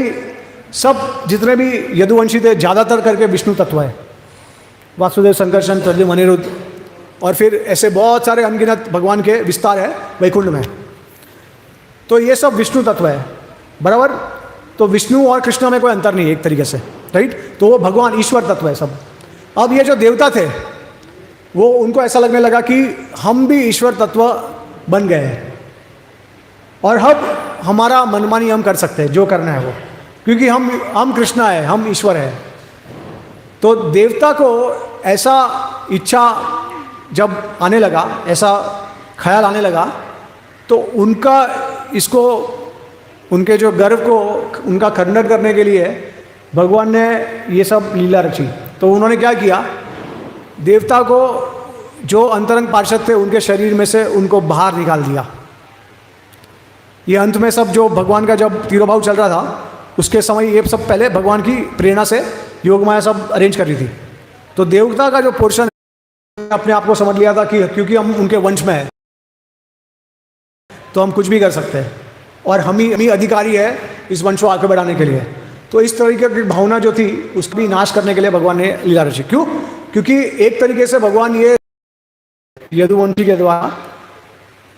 A: सब जितने भी यदुवंशी थे ज़्यादातर करके विष्णु तत्व है, वासुदेव, संकर्षण, प्रद्युम्न, अनिरुद्ध, और फिर ऐसे बहुत सारे अनगिनत भगवान के विस्तार है वैकुंठ में। तो ये सब विष्णु तत्व है, बराबर। तो विष्णु और कृष्ण में कोई अंतर नहीं है एक तरीके से, राइट। तो वो भगवान ईश्वर तत्व है सब। अब ये जो देवता थे वो उनको ऐसा लगने लगा कि हम भी ईश्वर तत्व बन गए हैं और अब हमारा मनमानी हम कर सकते हैं जो करना है वो, क्योंकि हम कृष्णा है, हम ईश्वर है। तो देवता को ऐसा इच्छा जब आने लगा, ऐसा ख्याल आने लगा, तो उनका इसको उनके जो गर्व को उनका खंडन करने के लिए भगवान ने ये सब लीला रची। तो उन्होंने क्या किया, देवता को जो अंतरंग पार्षद थे उनके शरीर में से उनको बाहर निकाल दिया। ये अंत में सब जो भगवान का जब तिरोभाव चल रहा था उसके समय ये सब पहले भगवान की प्रेरणा से योग माया सब अरेंज कर रही थी। तो देवता का जो पोर्शन अपने आप को समझ लिया था कि क्योंकि हम उनके वंश में हैं तो हम कुछ भी कर सकते हैं और हम ही अधिकारी है इस वंश को आगे बढ़ाने के लिए। तो इस तरीके की भावना जो थी उसको भी नाश करने के लिए भगवान ने लीला रची। क्यों? क्योंकि एक तरीके से भगवान ये यदुवंशी के द्वारा,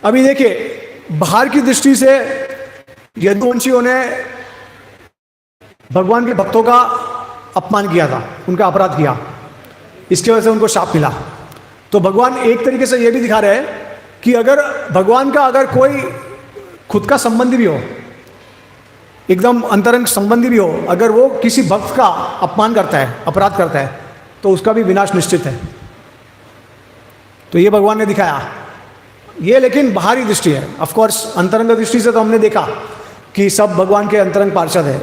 A: अभी देखिए बाहर की दृष्टि से यदुवंशियों ने भगवान के भक्तों का अपमान किया था, उनका अपराध किया, इसकी वजह से उनको शाप मिला। तो भगवान एक तरीके से यह भी दिखा रहे हैं कि अगर भगवान का अगर कोई खुद का संबंधी भी हो, एकदम अंतरंग संबंधी भी हो, अगर वो किसी भक्त का अपमान करता है, अपराध करता है, तो उसका भी विनाश निश्चित है। तो ये भगवान ने दिखाया। ये लेकिन बाहरी दृष्टि है। ऑफ कोर्स अंतरंग दृष्टि से तो हमने देखा कि सब भगवान के अंतरंग पार्षद है,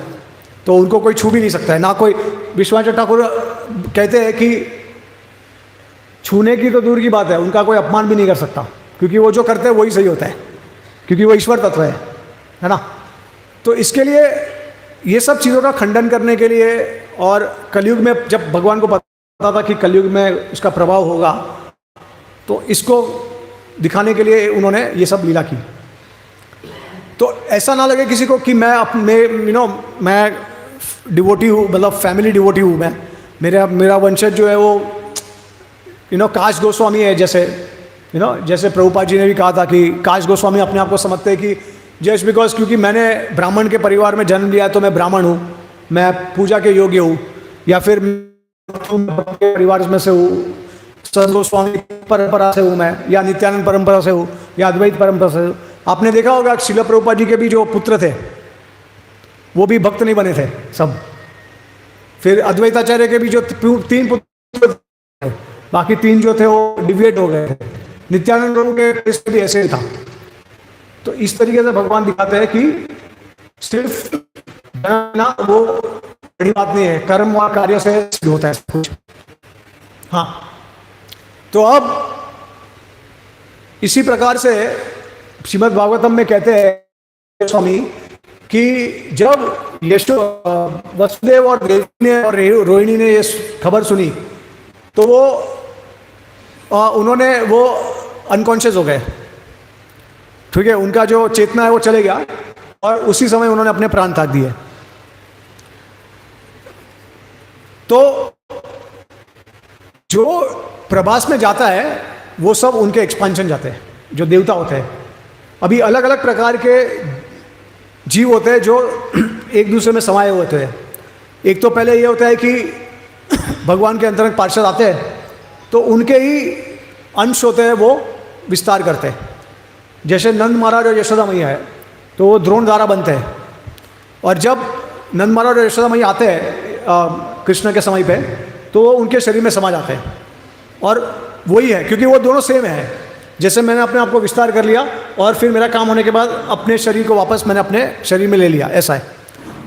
A: तो उनको कोई छू भी नहीं सकता है। ना कोई, विश्वनाथ ठाकुर कहते हैं कि छूने की तो दूर की बात है, उनका कोई अपमान भी नहीं कर सकता, क्योंकि वो जो करते हैं वही सही होता है, क्योंकि वो ईश्वर तत्व है ना। तो इसके लिए ये सब चीज़ों का खंडन करने के लिए, और कलयुग में जब भगवान को पता था कि कलयुग में उसका प्रभाव होगा, तो इसको दिखाने के लिए उन्होंने ये सब लीला की। तो ऐसा ना लगे किसी को कि मैं अपने मैं डिवोटी हूँ, मतलब फैमिली डिवोटी हूँ, मैं मेरा वंशज जो है वो काश गोस्वामी है, जैसे जैसे प्रभुपाद जी ने भी कहा था कि काश गोस्वामी अपने आप को समझते हैं कि जस्ट बिकॉज क्योंकि मैंने ब्राह्मण के परिवार में जन्म लिया है तो मैं ब्राह्मण हूँ, मैं पूजा के योग्य हूँ, या फिर के परिवार में से हूँ, सद गोस्वामी परंपरा से हूँ मैं, या नित्यानंद परंपरा से हूँ, या अद्वैत परंपरा से हूँ। आपने देखा होगा शिला प्रभुपाद जी के भी जो पुत्र थे वो भी भक्त नहीं बने थे सब। फिर अद्वैताचार्य के भी जो 3 पुत्र थे, बाकी 3 जो थे वो डिविएट हो गए थे। नित्यानंद प्रभु के केस भी ऐसे ही था। तो इस तरीके से भगवान दिखाते हैं कि सिर्फ ना वो बड़ी बात नहीं है, कर्म और कार्य से होता है कुछ। हाँ, तो अब इसी प्रकार से श्रीमद् भागवतम में कहते हैं स्वामी कि जब वसुदेव और देवकी ने और रोहिणी ने ये खबर सुनी तो उन्होंने वो अनकॉन्शियस हो गए, ठीक है, उनका जो चेतना है वो चले गया, और उसी समय उन्होंने अपने प्राण त्याग दिए। तो जो प्रभास में जाता है वो सब उनके एक्सपांशन जाते हैं, जो देवता होते हैं। अभी अलग अलग प्रकार के जीव होते हैं जो एक दूसरे में समाये होते हैं। एक तो पहले ये होता है कि भगवान के अंतरंग पार्षद आते हैं तो उनके ही अंश होते हैं, वो विस्तार करते हैं। जैसे नंद महाराज और यशोदा मैया है तो वो द्रोण द्वारा बनते हैं, और जब नंद महाराज और यशोदा मैया आते हैं कृष्ण के समय पे तो वो उनके शरीर में समा जाते हैं। और वही है, क्योंकि वो दोनों सेम है। जैसे मैंने अपने आप को विस्तार कर लिया और फिर मेरा काम होने के बाद अपने शरीर को वापस मैंने अपने शरीर में ले लिया, ऐसा है,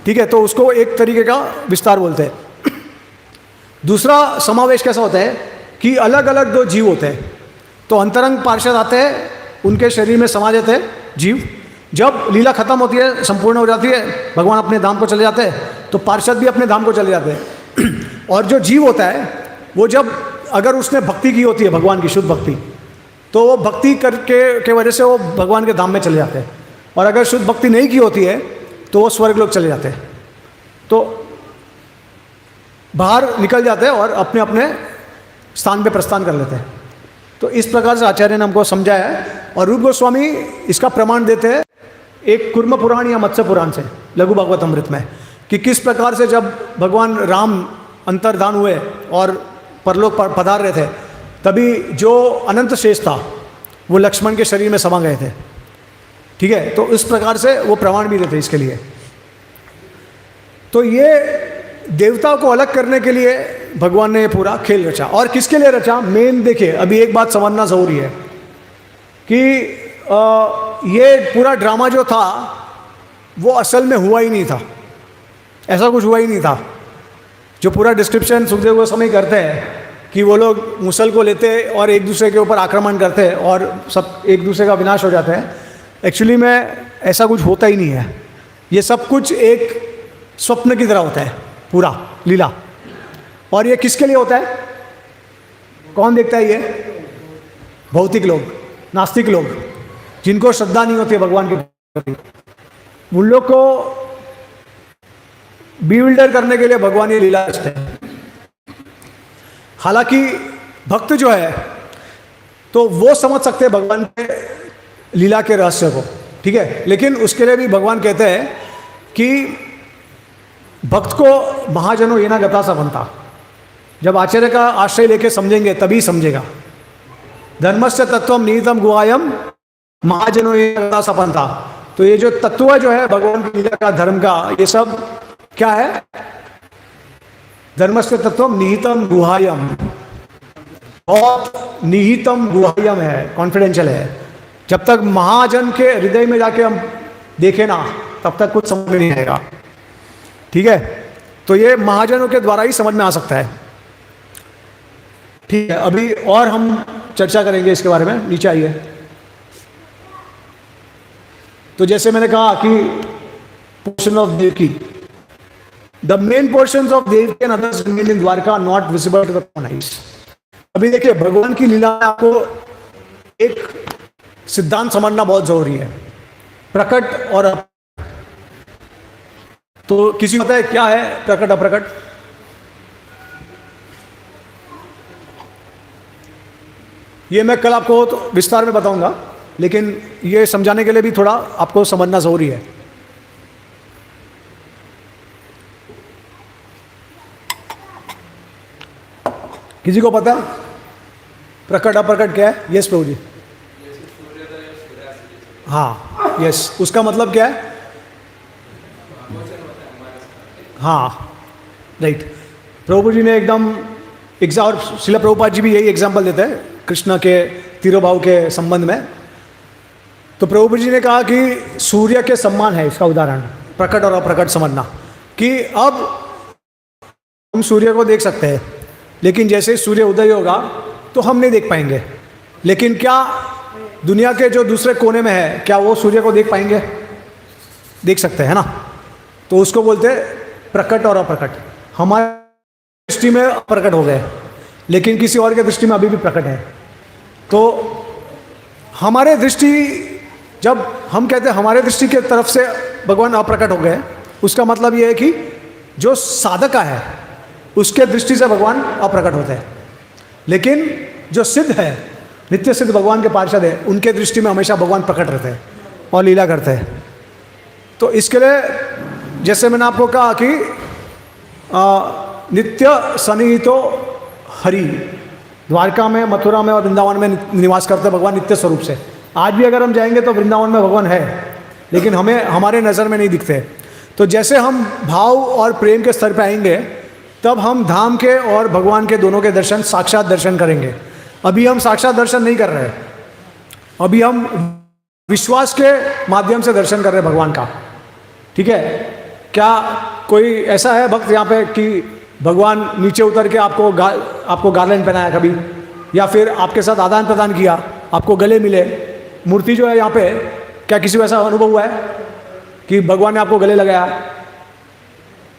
A: ठीक है। तो उसको एक तरीके का विस्तार बोलते हैं। दूसरा समावेश कैसा होता है कि अलग अलग 2 जीव होते हैं, तो अंतरंग पार्षद आते हैं, उनके शरीर में समा जाते हैं जीव। जब लीला खत्म होती है, संपूर्ण हो जाती है, भगवान अपने धाम को चले जाते हैं, तो पार्षद भी अपने धाम को चले जाते हैं। और जो जीव होता है वो जब अगर उसने भक्ति की होती है, भगवान की शुद्ध भक्ति, तो वो भक्ति करके के वजह से वो भगवान के धाम में चले जाते हैं। और अगर शुद्ध भक्ति नहीं की होती है तो वो स्वर्ग लोग चले जाते हैं, तो बाहर निकल जाते हैं और अपने अपने स्थान पे प्रस्थान कर लेते हैं। तो इस प्रकार से आचार्य ने हमको समझाया है। और रूप गोस्वामी इसका प्रमाण देते हैं एक कुर्म पुराण या मत्स्य पुराण से, लघु भागवत अमृत में, कि किस प्रकार से जब भगवान राम अंतर्धान हुए और परलोक पधार रहे थे, तभी जो अनंत शेष था वो लक्ष्मण के शरीर में समा गए थे, ठीक है। तो इस प्रकार से वो प्रमाण भी देते इसके लिए। तो ये देवता को अलग करने के लिए भगवान ने पूरा खेल रचा। और किसके लिए रचा? मेन देखिए, अभी एक बात समझना जरूरी है कि ये पूरा ड्रामा जो था वो असल में हुआ ही नहीं था, ऐसा कुछ हुआ ही नहीं था। जो पूरा डिस्क्रिप्शन सुखदेव गोस्वामी करते हैं कि वो लोग मुसल को लेते और एक दूसरे के ऊपर आक्रमण करते और सब एक दूसरे का विनाश हो जाता है, एक्चुअली में ऐसा कुछ होता ही नहीं है। ये सब कुछ एक स्वप्न की तरह होता है पूरा लीला। और ये किसके लिए होता है? कौन देखता है ये? भौतिक लोग, नास्तिक लोग, जिनको श्रद्धा नहीं होती है भगवान के प्रति। उन लोग को बीविल्डर करने के लिए भगवान ये लीला रचते हैं। हालांकि भक्त जो है तो वो समझ सकते हैं भगवान के लीला के रहस्य को, ठीक है, लेकिन उसके लिए भी भगवान कहते हैं कि भक्त को महाजनों ये ना गता सा बनता। जब आचार्य का आश्रय लेके समझेंगे तभी समझेगा। धर्मस्य तत्वम निहितम गुहायम महाजनों ये गता सा बनता। तो ये जो तत्व जो है भगवान की लीला का, धर्म का, ये सब क्या है? धर्मस्य तत्वम निहितम गुहायम, बहुत निहितम गुहायम है, कॉन्फिडेंशियल है। जब तक महाजन के हृदय में जाके हम देखें ना, तब तक कुछ समझ में नहीं आएगा, ठीक है। तो ये महाजनों के द्वारा ही समझ में आ सकता है, ठीक है। अभी और हम चर्चा करेंगे इसके बारे में, नीचे आइए। तो जैसे मैंने कहा कि portion of Devaki, the main portions of Devaki and others remain in Dwarka, not visible to the common eyes. अभी देखिए, भगवान की लीला में आपको एक सिद्धांत समझना बहुत जरूरी है, प्रकट और अप्रकट। तो किसी को पता है क्या है प्रकट अप्रकट? ये मैं कल आपको तो विस्तार में बताऊंगा, लेकिन ये समझाने के लिए भी थोड़ा आपको समझना जरूरी है। किसी को पता प्रकट अप्रकट क्या है? यस प्रभु जी। हाँ, यस, उसका मतलब क्या है? हाँ, राइट। प्रभु जी ने एकदम और शिला प्रभुपाद जी भी यही एग्जाम्पल देते हैं कृष्ण के तिरोभाव के संबंध में। तो प्रभु जी ने कहा कि सूर्य के समान है इसका उदाहरण, प्रकट और अप्रकट समझना, कि अब हम सूर्य को देख सकते हैं, लेकिन जैसे सूर्य उदय होगा तो हम नहीं देख पाएंगे। लेकिन क्या दुनिया के जो दूसरे कोने में है, क्या वो सूर्य को देख पाएंगे? देख सकते हैं ना। तो उसको बोलते हैं प्रकट और अप्रकट। हमारी दृष्टि में अप्रकट हो गए, लेकिन किसी और के दृष्टि में अभी भी प्रकट है। तो हमारे दृष्टि, जब हम कहते हैं हमारे दृष्टि के तरफ से भगवान अप्रकट हो गए, उसका मतलब ये है कि जो साधका है उसके दृष्टि से भगवान अप्रकट होते हैं। लेकिन जो सिद्ध है, नित्य सिद्ध भगवान के पार्षद है, उनके दृष्टि में हमेशा भगवान प्रकट रहते हैं और लीला करते हैं। तो इसके लिए जैसे मैंने आपको कहा कि नित्य सन्निहितो हरि, द्वारका में, मथुरा में और वृंदावन में निवास करते भगवान नित्य स्वरूप से। आज भी अगर हम जाएंगे तो वृंदावन में भगवान है, लेकिन हमें हमारे नज़र में नहीं दिखते। तो जैसे हम भाव और प्रेम के स्तर पर आएंगे, तब हम धाम के और भगवान के दोनों के दर्शन, साक्षात दर्शन करेंगे। अभी हम साक्षात दर्शन नहीं कर रहे, अभी हम विश्वास के माध्यम से दर्शन कर रहे हैं भगवान का, ठीक है। क्या कोई ऐसा है भक्त यहाँ पे कि भगवान नीचे उतर के आपको गार्लैंड पहनाया कभी, या फिर आपके साथ आदान प्रदान किया, आपको गले मिले? मूर्ति जो है यहाँ पे, क्या किसी को ऐसा अनुभव हुआ है कि भगवान ने आपको गले लगाया?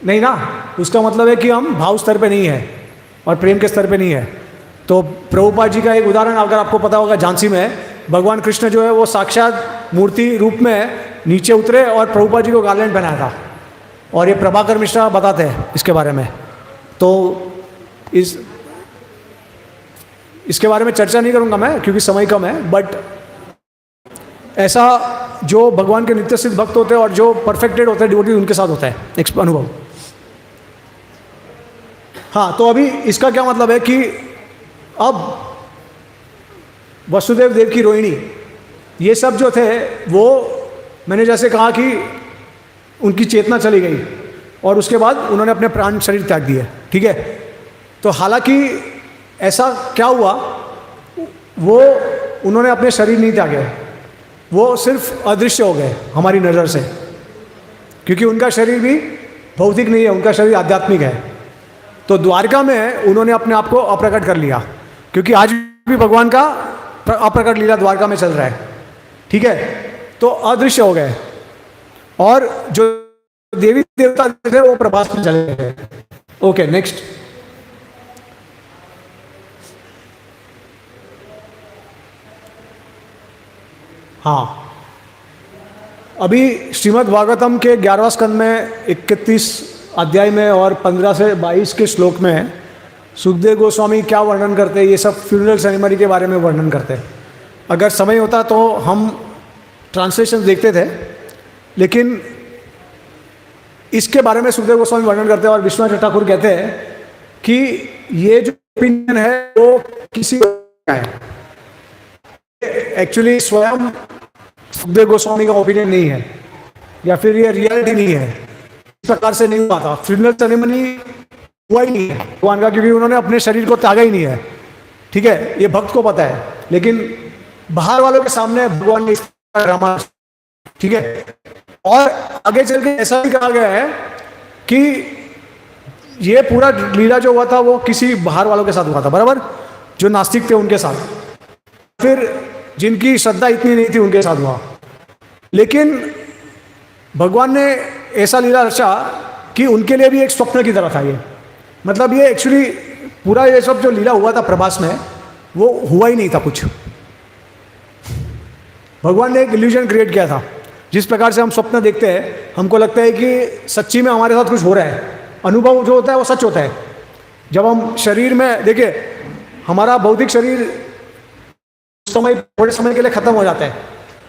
A: नहीं ना। उसका मतलब है कि हम भाव स्तर पे नहीं है और प्रेम के स्तर पे नहीं है। तो प्रभुपाद जी का एक उदाहरण अगर आपको पता होगा, झांसी में भगवान कृष्ण जो है वो साक्षात मूर्ति रूप में नीचे उतरे और प्रभुपाद जी को गार्लैंड पहनाया था। और ये प्रभाकर मिश्रा बताते हैं इसके बारे में। तो इसके बारे में चर्चा नहीं करूंगा मैं, क्योंकि समय कम है। बट ऐसा जो भगवान के नित्य सिद्ध भक्त होते हैं और जो परफेक्टेड होते हैं डिवोटी, उनके साथ होता है एक अनुभव। हाँ, तो अभी इसका क्या मतलब है कि अब वसुदेव देव की रोहिणी, ये सब जो थे वो, मैंने जैसे कहा कि उनकी चेतना चली गई और उसके बाद उन्होंने अपने प्राण शरीर त्याग दिए, ठीक है। तो हालांकि ऐसा क्या हुआ, वो उन्होंने अपने शरीर नहीं त्यागे, वो सिर्फ अदृश्य हो गए हमारी नज़र से, क्योंकि उनका शरीर भी भौतिक नहीं है, उनका शरीर आध्यात्मिक है। तो द्वारका में उन्होंने अपने आप को अप्रकट कर लिया, क्योंकि आज भी भगवान का अप्रकट लीला द्वारका में चल रहा है, ठीक है। तो अदृश्य हो गए और जो देवी देवता थे वो प्रभास में चले गए। Okay, next. हाँ, अभी श्रीमद् भागवतम के 11वां स्कंद में 31 अध्याय में और 15 से 22 के श्लोक में सुखदेव गोस्वामी क्या वर्णन करते हैं, ये सब फ्यूनरल सेरेमनी के बारे में वर्णन करते हैं। अगर समय होता तो हम ट्रांसलेशन देखते थे, लेकिन इसके बारे में सुखदेव गोस्वामी वर्णन करते हैं और विश्वनाथ ठाकुर कहते हैं कि ये जो ओपिनियन है वो किसी का है, एक्चुअली स्वयं सुखदेव गोस्वामी का ओपिनियन नहीं है, या फिर ये रियलिटी नहीं है, इस प्रकार से नहीं हुआ था। फ्यूनरल सेरेमनी हुआ ही नहीं है भगवान का, क्योंकि उन्होंने अपने शरीर को त्यागा ही नहीं है। ठीक है, ये भक्त को पता है, लेकिन बाहर वालों के सामने भगवान ने इस ड्रामा, ठीक है। और आगे चल के ऐसा भी कहा गया है कि ये पूरा लीला जो हुआ था वो किसी बाहर वालों के साथ हुआ था, बराबर, जो नास्तिक थे उनके साथ, फिर जिनकी श्रद्धा इतनी नहीं थी उनके साथ हुआ। लेकिन भगवान ने ऐसा लीला रचा कि उनके लिए भी एक स्वप्न की तरह था ये। मतलब ये एक्चुअली पूरा ये सब जो लीला हुआ था प्रभास में, वो हुआ ही नहीं था कुछ। भगवान ने एक इल्यूजन क्रिएट किया था। जिस प्रकार से हम स्वप्न देखते हैं, हमको लगता है कि सच्ची में हमारे साथ कुछ हो रहा है, अनुभव जो होता है वो सच होता है। जब हम शरीर में, देखिए, हमारा भौतिक शरीर थोड़े समय के लिए खत्म हो जाता है,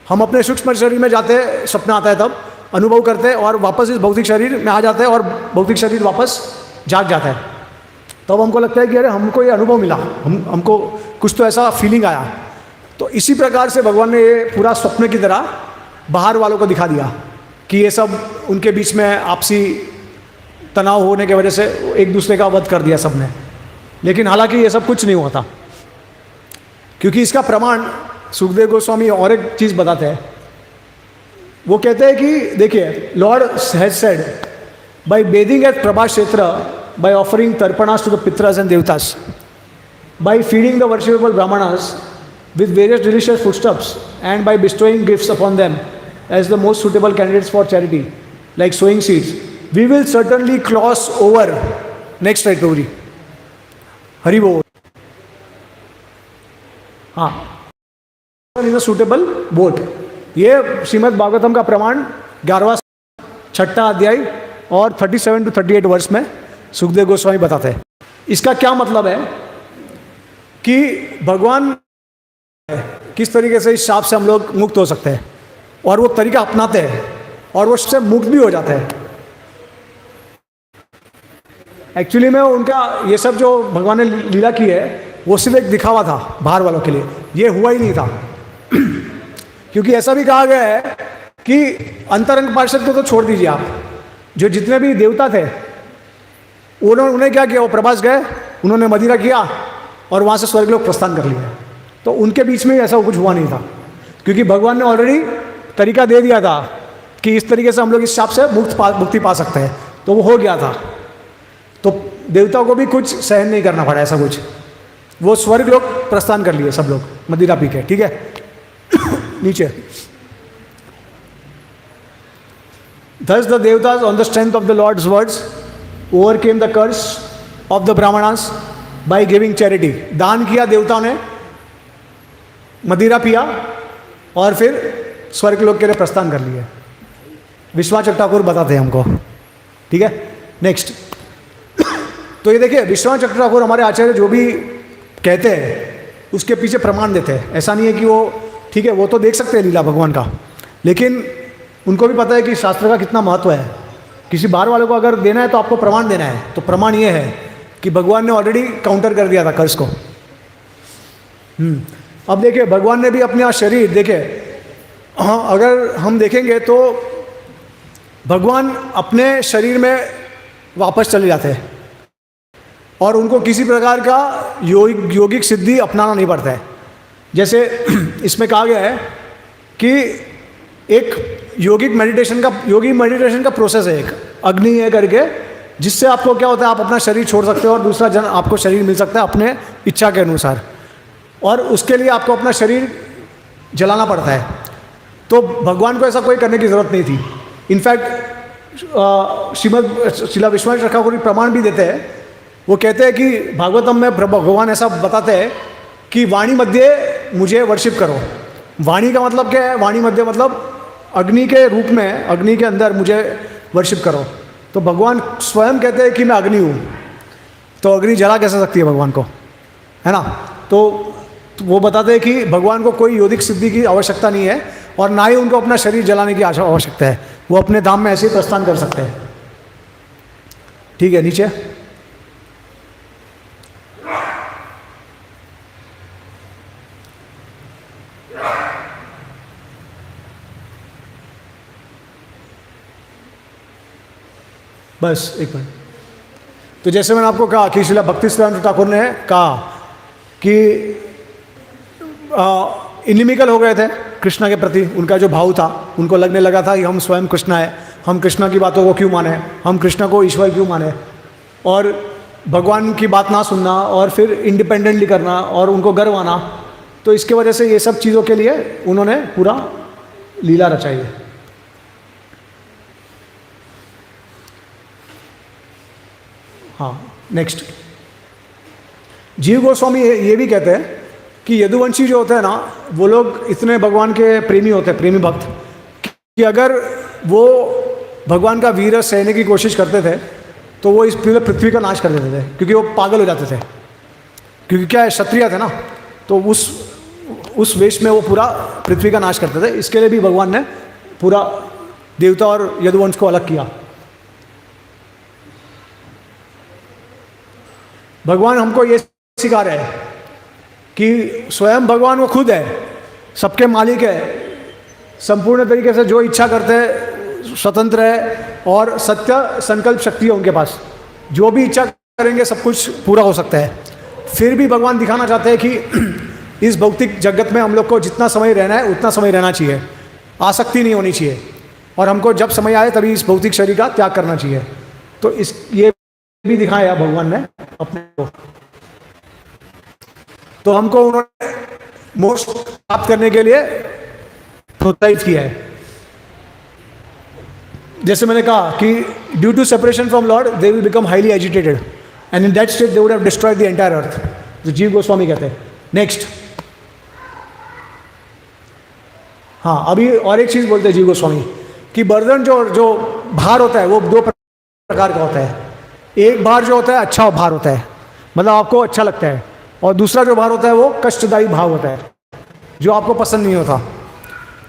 A: हम अपने सूक्ष्म शरीर में जाते हैं, सपना आता है, तब अनुभव करते हैं और वापस इस भौतिक शरीर में आ जाते हैं और भौतिक शरीर वापस जाग जाता है। तब हमको लगता है कि अरे हमको ये अनुभव मिला, हमको कुछ तो ऐसा फीलिंग आया। तो इसी प्रकार से भगवान ने ये पूरा स्वप्न की तरह बाहर वालों को दिखा दिया कि ये सब उनके बीच में आपसी तनाव होने की वजह से एक दूसरे का वध कर दिया सबने। लेकिन हालांकि ये सब कुछ नहीं हुआ था, क्योंकि इसका प्रमाण सुखदेव गोस्वामी और एक चीज़ बताते हैं। वो कहते हैं कि देखिए, Lord has said, by bathing at Prabhas Kshetra, by offering तर्पणास टू द पितरास एंड देवतास, बाय फीडिंग द वर्शिपेबल ब्राह्मणास with various delicious foodstuffs, and by bestowing gifts upon them as the most suitable candidates for charity, like sowing seeds, we will certainly cross over. Next slide, Gauri. Hari Bol. हाँ, in a suitable boat. ये श्रीमद् भागवतम का प्रमाण 11वां 6ठा अध्याय और 37 to 38 वर्ष में सुखदेव गोस्वामी बताते हैं। इसका क्या मतलब है कि भगवान किस तरीके से इस शाप से हम लोग मुक्त हो सकते हैं, और वो तरीका अपनाते हैं और वो उससे मुक्त भी हो जाते हैं। एक्चुअली में उनका ये सब जो भगवान ने लीला की है वो सिर्फ एक दिखावा था बाहर वालों के लिए, ये हुआ ही नहीं था। क्योंकि ऐसा भी कहा गया है कि अंतरंग पार्षद को तो छोड़ दीजिए आप, जो जितने भी देवता थे उन्होंने क्या किया, वो प्रभास गए, उन्होंने मदिरा किया और वहाँ से स्वर्ग लोग प्रस्थान कर लिया। तो उनके बीच में ऐसा कुछ हुआ नहीं था, क्योंकि भगवान ने ऑलरेडी तरीका दे दिया था कि इस तरीके से हम लोग इस शाप से मुक्ति पा सकते हैं, तो वो हो गया था। तो देवताओं को भी कुछ सहन नहीं करना पड़ा ऐसा कुछ, वो स्वर्ग लोग प्रस्थान कर लिए सब लोग मदिरा पी के। ठीक है नीचे, thus the devatas on the strength of the Lord's words overcame the curse of the brahmanas by giving charity. दान किया देवताओं ने, मदिरा पिया और फिर स्वर्ग लोक के लिए प्रस्थान कर लिए। विश्वनाथ ठाकुर बताते हैं हमको। ठीक है, नेक्स्ट। तो ये देखिए, विश्वनाथ ठाकुर हमारे आचार्य जो भी कहते हैं उसके पीछे प्रमाण देते हैं। ऐसा नहीं है कि वो, ठीक है, वो तो देख सकते हैं लीला भगवान का, लेकिन उनको भी पता है कि शास्त्र का कितना महत्व है। किसी बाहर वाले को अगर देना है तो आपको प्रमाण देना है। तो प्रमाण ये है कि भगवान ने ऑलरेडी काउंटर कर दिया था कर्ज को। अब देखिए, भगवान ने भी अपना शरीर, देखिए, हाँ, अगर हम देखेंगे तो भगवान अपने शरीर में वापस चले जाते हैं और उनको किसी प्रकार का योगिक सिद्धि अपनाना नहीं पड़ता है। जैसे इसमें कहा गया है कि एक योगी मेडिटेशन का प्रोसेस है, एक अग्नि है करके, जिससे आपको क्या होता है, आप अपना शरीर छोड़ सकते हो और दूसरा जन आपको शरीर मिल सकता है अपने इच्छा के अनुसार, और उसके लिए आपको अपना शरीर जलाना पड़ता है। तो भगवान को ऐसा कोई करने की ज़रूरत नहीं थी। इनफैक्ट श्रीला विश्वनाथ ठाकुर प्रमाण भी देते हैं। वो कहते हैं कि भागवतम में भगवान ऐसा बताते हैं कि वाणी मध्य मुझे वर्शिप करो, वाणी का मतलब क्या है? वाणी मध्य मतलब अग्नि के रूप में, अग्नि के अंदर मुझे वर्शिप करो। तो भगवान स्वयं कहते हैं कि मैं अग्नि हूँ, तो अग्नि जला कैसे सकती है भगवान को, है ना? तो वो बताते हैं कि भगवान को कोई योगिक सिद्धि की आवश्यकता नहीं है और ना ही उनको अपना शरीर जलाने की आवश्यकता है। वो अपने धाम में ऐसे ही प्रस्थान कर सकते हैं। ठीक है, नीचे। बस एक मिनट। तो जैसे मैंने आपको कहा कि श्रीला भक्ति सिद्धांत ठाकुर ने कहा कि इनिमिकल हो गए थे कृष्णा के प्रति, उनका जो भाव था, उनको लगने लगा था कि हम स्वयं कृष्णा है, हम कृष्णा की बातों को क्यों माने, हम कृष्णा को ईश्वर क्यों माने, और भगवान की बात ना सुनना और फिर इंडिपेंडेंटली करना और उनको गर्व आना। तो इसके वजह से ये सब चीज़ों के लिए उन्होंने पूरा लीला रचाई है। हाँ, नेक्स्ट। जीव गोस्वामी ये भी कहते हैं कि यदुवंशी जो होते हैं ना, वो लोग इतने भगवान के प्रेमी होते हैं, प्रेमी भक्त, कि अगर वो भगवान का वीर सहने की कोशिश करते थे तो वो इस पूरे पृथ्वी का नाश कर देते थे, क्योंकि वो पागल हो जाते थे। क्योंकि क्या है, क्षत्रिय थे ना, तो उस वेश में वो पूरा पृथ्वी का नाश करते थे। इसके लिए भी भगवान ने पूरा देवता और यदुवंश को अलग किया। भगवान हमको ये सिखा रहे हैं कि स्वयं भगवान वो खुद है, सबके मालिक है, संपूर्ण तरीके से जो इच्छा करते हैं स्वतंत्र है और सत्य संकल्प शक्ति है उनके पास। जो भी इच्छा करेंगे सब कुछ पूरा हो सकता है। फिर भी भगवान दिखाना चाहते हैं कि इस भौतिक जगत में हम लोग को जितना समय रहना है उतना समय रहना चाहिए, आसक्ति नहीं होनी चाहिए, और हमको जब समय आए तभी इस भौतिक शरीर का त्याग करना चाहिए। तो ये भी दिखाया भगवान ने अपने को। तो हमको उन्होंने मोक्ष प्राप्त करने के लिए प्रोत्साहित किया है। जैसे मैंने कहा कि due to separation from Lord they will become highly agitated and in that state they would have destroyed the entire earth, जो जीव गोस्वामी कहते हैं। नेक्स्ट। हाँ, अभी और एक चीज बोलते हैं जीव गोस्वामी कि बर्डन जो भार होता है वो दो प्रकार का होता है। एक भार जो होता है अच्छा भार होता है, मतलब आपको अच्छा लगता है, और दूसरा जो भार होता है वो कष्टदायी भाव होता है, जो आपको पसंद नहीं होता।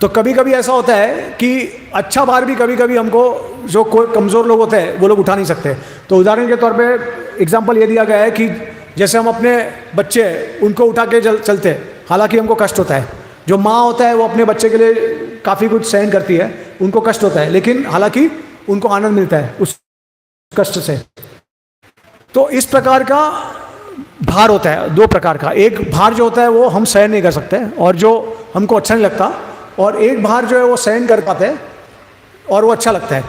A: तो कभी कभी ऐसा होता है कि अच्छा भार भी कभी कभी हमको, जो कोई कमज़ोर लोग होते हैं वो लोग उठा नहीं सकते। तो उदाहरण के तौर पे एग्जांपल ये दिया गया है कि जैसे हम अपने बच्चे उनको उठा के चलते हैं, हालांकि हमको कष्ट होता है। जो माँ होता है वो अपने बच्चे के लिए काफ़ी कुछ सहन करती है, उनको कष्ट होता है, लेकिन हालांकि उनको आनंद मिलता है उस कष्ट से। तो इस प्रकार का भार होता है, दो प्रकार का। एक भार जो होता है वो हम सहन नहीं कर सकते और जो हमको अच्छा नहीं लगता, और एक भार जो है वो सहन कर पाते हैं और वो अच्छा लगता है।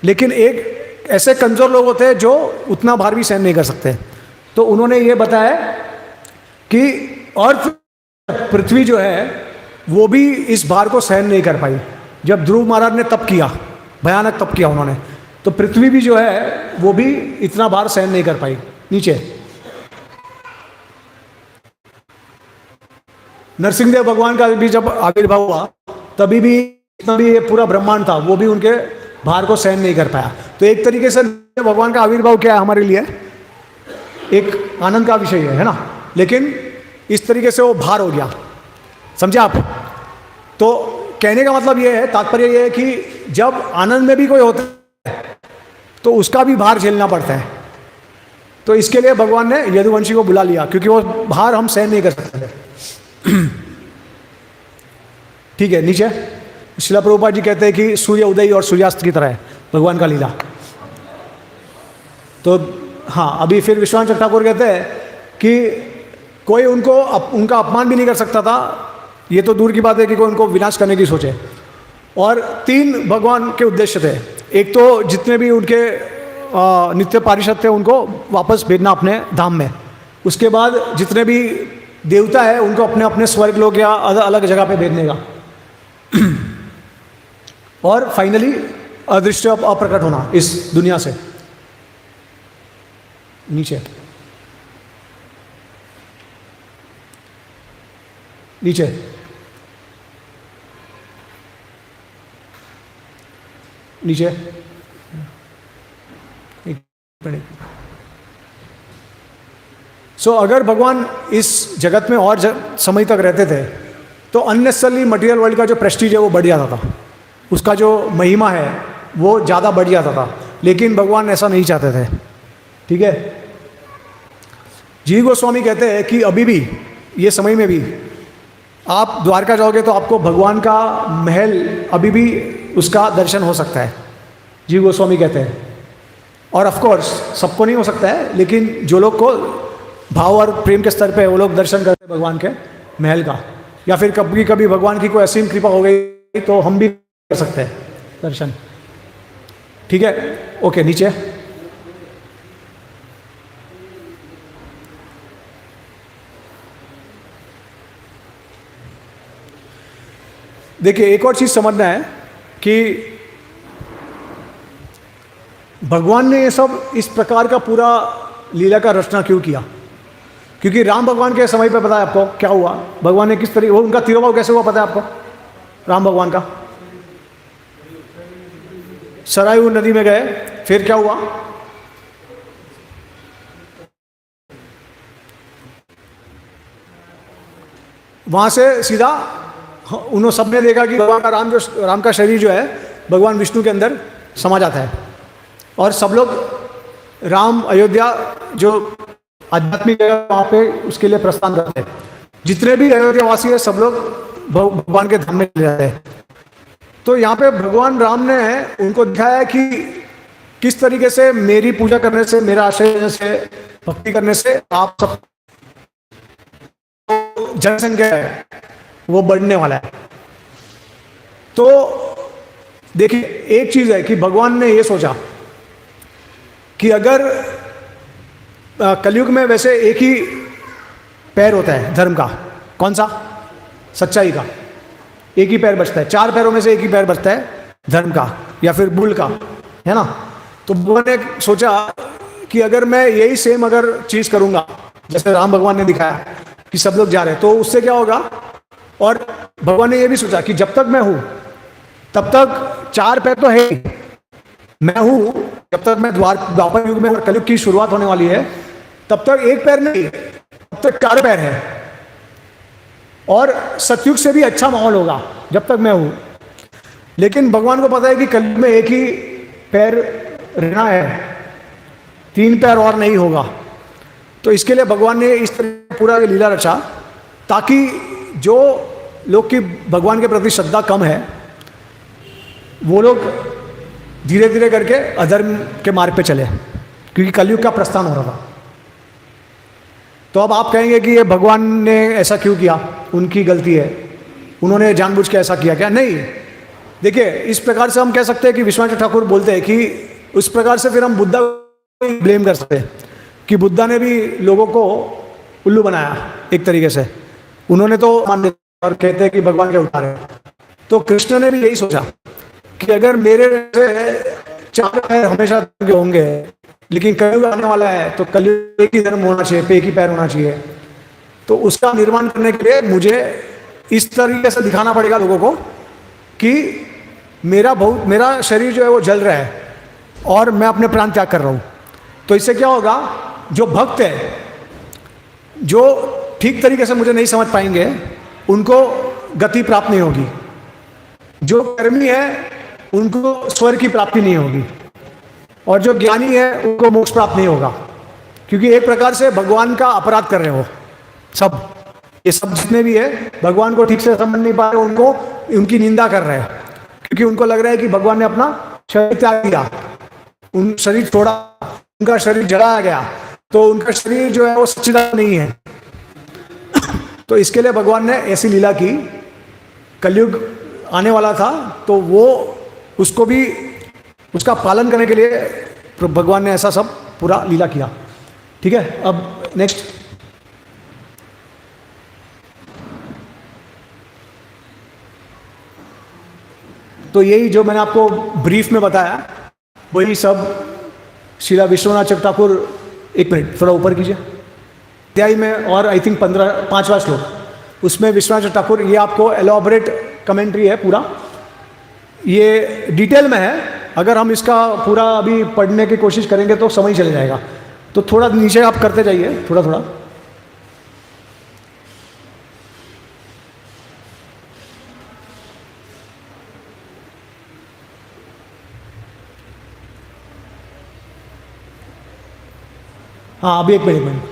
A: लेकिन एक ऐसे कमज़ोर लोग होते हैं जो उतना भार भी सहन नहीं कर सकते। तो उन्होंने ये बताया कि अर्थ, पृथ्वी जो है वो भी इस भार को सहन नहीं कर पाई। जब ध्रुव महाराज ने तप किया, भयानक तप किया उन्होंने, तो पृथ्वी भी जो है वो भी इतना भार सहन नहीं कर पाई। नीचे। नरसिंहदेव भगवान का भी जब आविर्भाव हुआ तभी भी इतना भी ये पूरा ब्रह्मांड था, वो भी उनके भार को सहन नहीं कर पाया। तो एक तरीके से भगवान का आविर्भाव क्या है हमारे लिए, एक आनंद का विषय है ना, लेकिन इस तरीके से वो भार हो गया। समझे आप? तो कहने का मतलब ये है, तात्पर्य ये है कि जब आनंद में भी कोई होता है तो उसका भी भार झेलना पड़ता है। तो इसके लिए भगवान ने यदुवंशी को बुला लिया, क्योंकि वो भार हम सहन नहीं कर सकते थे। ठीक है, नीचे। श्रीला प्रभुपाद जी कहते हैं कि सूर्य उदय और सूर्यास्त की तरह है भगवान का लीला। तो हाँ, अभी फिर विश्वनाथ ठाकुर कहते हैं कि कोई उनका अपमान भी नहीं कर सकता था। ये तो दूर की बात है कि कोई उनको विनाश करने की सोचे। और तीन भगवान के उद्देश्य थे। एक तो जितने भी उनके नित्य पारिषद थे उनको वापस भेजना अपने धाम में। उसके बाद जितने भी देवता है उनको अपने अपने स्वर्ग लोक या अलग जगह पे भेजने का। और फाइनली अदृश्य अप्रकट होना इस दुनिया से। नीचे नीचे नीचे एक मिनट। सो अगर भगवान इस जगत में और समय तक रहते थे तो अननेसेसरली मटेरियल वर्ल्ड का जो प्रेस्टीज है वो बढ़ जाता था, उसका जो महिमा है वो ज़्यादा बढ़ जाता था, लेकिन भगवान ऐसा नहीं चाहते थे। ठीक है, जी गोस्वामी कहते हैं कि अभी भी ये समय में भी आप द्वारका जाओगे तो आपको भगवान का महल अभी भी उसका दर्शन हो सकता है, जी गोस्वामी कहते हैं। और ऑफ कोर्स सबको नहीं हो सकता है, लेकिन जो लोग को भाव और प्रेम के स्तर पे वो लोग दर्शन करते हैं भगवान के महल का, या फिर कभी कभी भगवान की कोई असीम कृपा हो गई तो हम भी कर सकते हैं दर्शन। ठीक है, ओके, नीचे देखिए, एक और चीज समझना है कि भगवान ने ये सब इस प्रकार का पूरा लीला का रचना क्यों किया, क्योंकि राम भगवान के समय पे पता है आपको क्या हुआ, भगवान ने किस तरीके, वो उनका तिरोभाव कैसे हुआ पता है आपको, राम भगवान का सरयू नदी में गए, फिर क्या हुआ, वहां से सीधा उन्होंने सबने देखा कि भगवान का राम का शरीर जो है भगवान विष्णु के अंदर समा जाता है, और सब लोग राम अयोध्या जो आध्यात्मिक जगह वहाँ पे उसके लिए प्रस्थान करते हैं। जितने भी अयोध्यावासी है सब लोग भगवान के धाम में चले जाते हैं। तो यहाँ पे भगवान राम ने उनको दिखाया कि किस तरीके से मेरी पूजा करने से, मेरा आश्रय लेने से, भक्ति करने से आप सब जनसंख्या है वो बढ़ने वाला है। तो देखिए, एक चीज है कि भगवान ने ये सोचा कि अगर कलयुग में वैसे एक ही पैर होता है धर्म का, कौन सा, सच्चाई का, एक ही पैर बचता है, 4 पैरों में से एक ही पैर बचता है धर्म का या फिर बुल का, है ना। तो भगवान ने सोचा कि अगर मैं यही सेम अगर चीज करूंगा जैसे राम भगवान ने दिखाया कि सब लोग जा रहे हैं, तो उससे क्या होगा। और भगवान ने यह भी सोचा कि जब तक मैं हूं तब तक 4 पैर तो है ही, मैं हूं जब तक मैं द्वापर युग में और कलयुग की शुरुआत होने वाली है तब तक एक पैर नहीं, तब तक 4 पैर है, और सतयुग से भी अच्छा माहौल होगा जब तक मैं हूं। लेकिन भगवान को पता है कि कलयुग में एक ही पैर रहना है, 3 पैर और नहीं होगा। तो इसके लिए भगवान ने इस तरह पूरा ये लीला रचा ताकि जो लोग की भगवान के प्रति श्रद्धा कम है वो लोग धीरे धीरे करके अधर्म के मार्ग पे चले, क्योंकि कलयुग का प्रस्थान हो रहा था। तो अब आप कहेंगे कि ये भगवान ने ऐसा क्यों किया, उनकी गलती है, उन्होंने जानबूझ के ऐसा किया क्या? नहीं, देखिए, इस प्रकार से हम कह सकते हैं कि विश्वनाथ ठाकुर बोलते हैं कि उस प्रकार से फिर हम बुद्धा को ब्लेम कर सकते हैं कि बुद्धा ने भी लोगों को उल्लू बनाया एक तरीके से, उन्होंने तो मान और कहते हैं कि भगवान के अवतार है। तो कृष्ण ने भी यही सोचा कि अगर मेरे से 4 पैर हमेशा होंगे लेकिन कलयुग आने वाला है तो कलयुग एक ही धर्म होना चाहिए, एक ही पैर होना चाहिए, तो उसका निर्माण करने के लिए मुझे इस तरीके से दिखाना पड़ेगा लोगों को कि मेरा शरीर जो है वो जल रहा है और मैं अपने प्राण त्याग कर रहा हूँ। तो इससे क्या होगा, जो भक्त है, जो ठीक तरीके से मुझे नहीं समझ पाएंगे, उनको गति प्राप्त नहीं होगी, जो कर्मी है उनको स्वर्ग की प्राप्ति नहीं होगी, और जो ज्ञानी है उनको मोक्ष प्राप्त नहीं होगा, क्योंकि एक प्रकार से भगवान का अपराध कर रहे हो सब, ये सब जितने भी है भगवान को ठीक से समझ नहीं पा रहे, उनको उनकी निंदा कर रहे हैं, क्योंकि उनको लग रहा है कि भगवान ने अपना शरीर त्याग दिया, उन शरीर छोड़ा, उनका शरीर जलाया गया, तो उनका शरीर जो है वो सच्चिदानंद नहीं है। तो इसके लिए भगवान ने ऐसी लीला की, कलयुग आने वाला था तो वो उसको भी उसका पालन करने के लिए भगवान ने ऐसा सब पूरा लीला किया। ठीक है, अब नेक्स्ट। तो यही जो मैंने आपको ब्रीफ में बताया वही सब श्रीला विश्वनाथ चक्रवर्ती ठाकुर, एक मिनट थोड़ा ऊपर कीजिए, अध्याय में और आई थिंक 5वां श्लोक, उसमें विश्वनाथ ठाकुर, ये आपको एलॉबरेट कमेंट्री है पूरा, ये डिटेल में है अगर हम इसका पूरा अभी पढ़ने की कोशिश करेंगे तो समय चले जाएगा, तो थोड़ा नीचे आप करते जाइए थोड़ा थोड़ा। हाँ अभी एक मिनट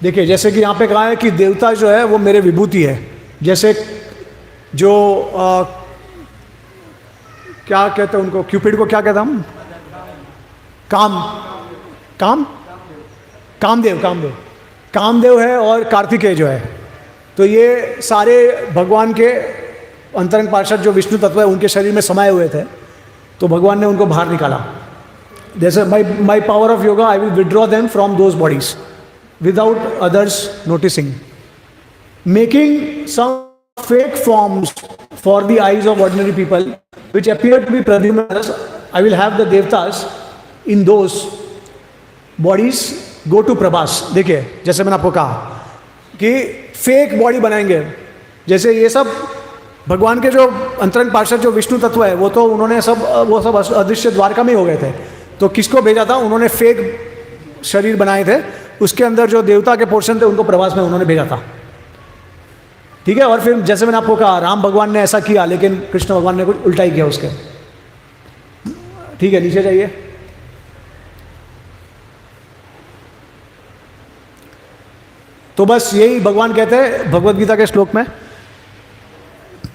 A: देखिए, जैसे कि यहाँ पे कहा है कि देवता जो है वो मेरे विभूति है। जैसे जो क्या कहते हैं उनको, क्यूपिड को क्या कहते हैं हम, कामदेव है और कार्तिकेय जो है, तो ये सारे भगवान के अंतरंग पार्षद जो विष्णु तत्व है उनके शरीर में समाये हुए थे, तो भगवान ने उनको बाहर निकाला। जैसे my power of yoga I will withdraw them from those bodies without others noticing, making some fake forms for the eyes of ordinary people which appear to be Pradyumnas. I will have the devtas in those bodies go to Prabhas. देखिए जैसे मैंने आपको कहा कि fake body बनाएंगे, जैसे ये सब भगवान के जो अंतरंग पार्षद जो विष्णु तत्व है वो तो उन्होंने वो सब अदृश्य द्वारका में हो गए थे, तो किसको भेजा था, उन्होंने फेक शरीर बनाए थे, उसके अंदर जो देवता के पोर्शन थे उनको प्रवास में उन्होंने भेजा था। ठीक है, और फिर जैसे मैंने आपको कहा राम भगवान ने ऐसा किया, लेकिन कृष्ण भगवान ने कुछ उल्टा ही किया उसके। ठीक है, नीचे जाइए। तो बस यही भगवान कहते हैं भगवद गीता के श्लोक में,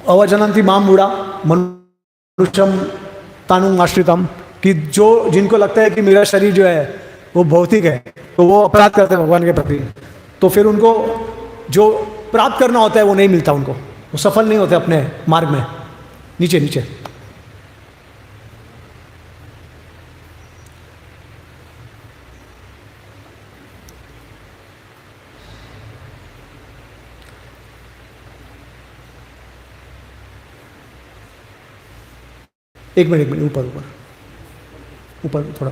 A: अवजनंती माम मूढ़ा मनुष्यम तानुम आश्रितम, कि जो जिनको लगता है कि मेरा शरीर जो है वो भौतिक है, तो वो अपराध करते हैं भगवान के प्रति, तो फिर उनको जो प्राप्त करना होता है वो नहीं मिलता, उनको वो सफल नहीं होते अपने मार्ग में। नीचे नीचे एक मिनट ऊपर ऊपर ऊपर थोड़ा,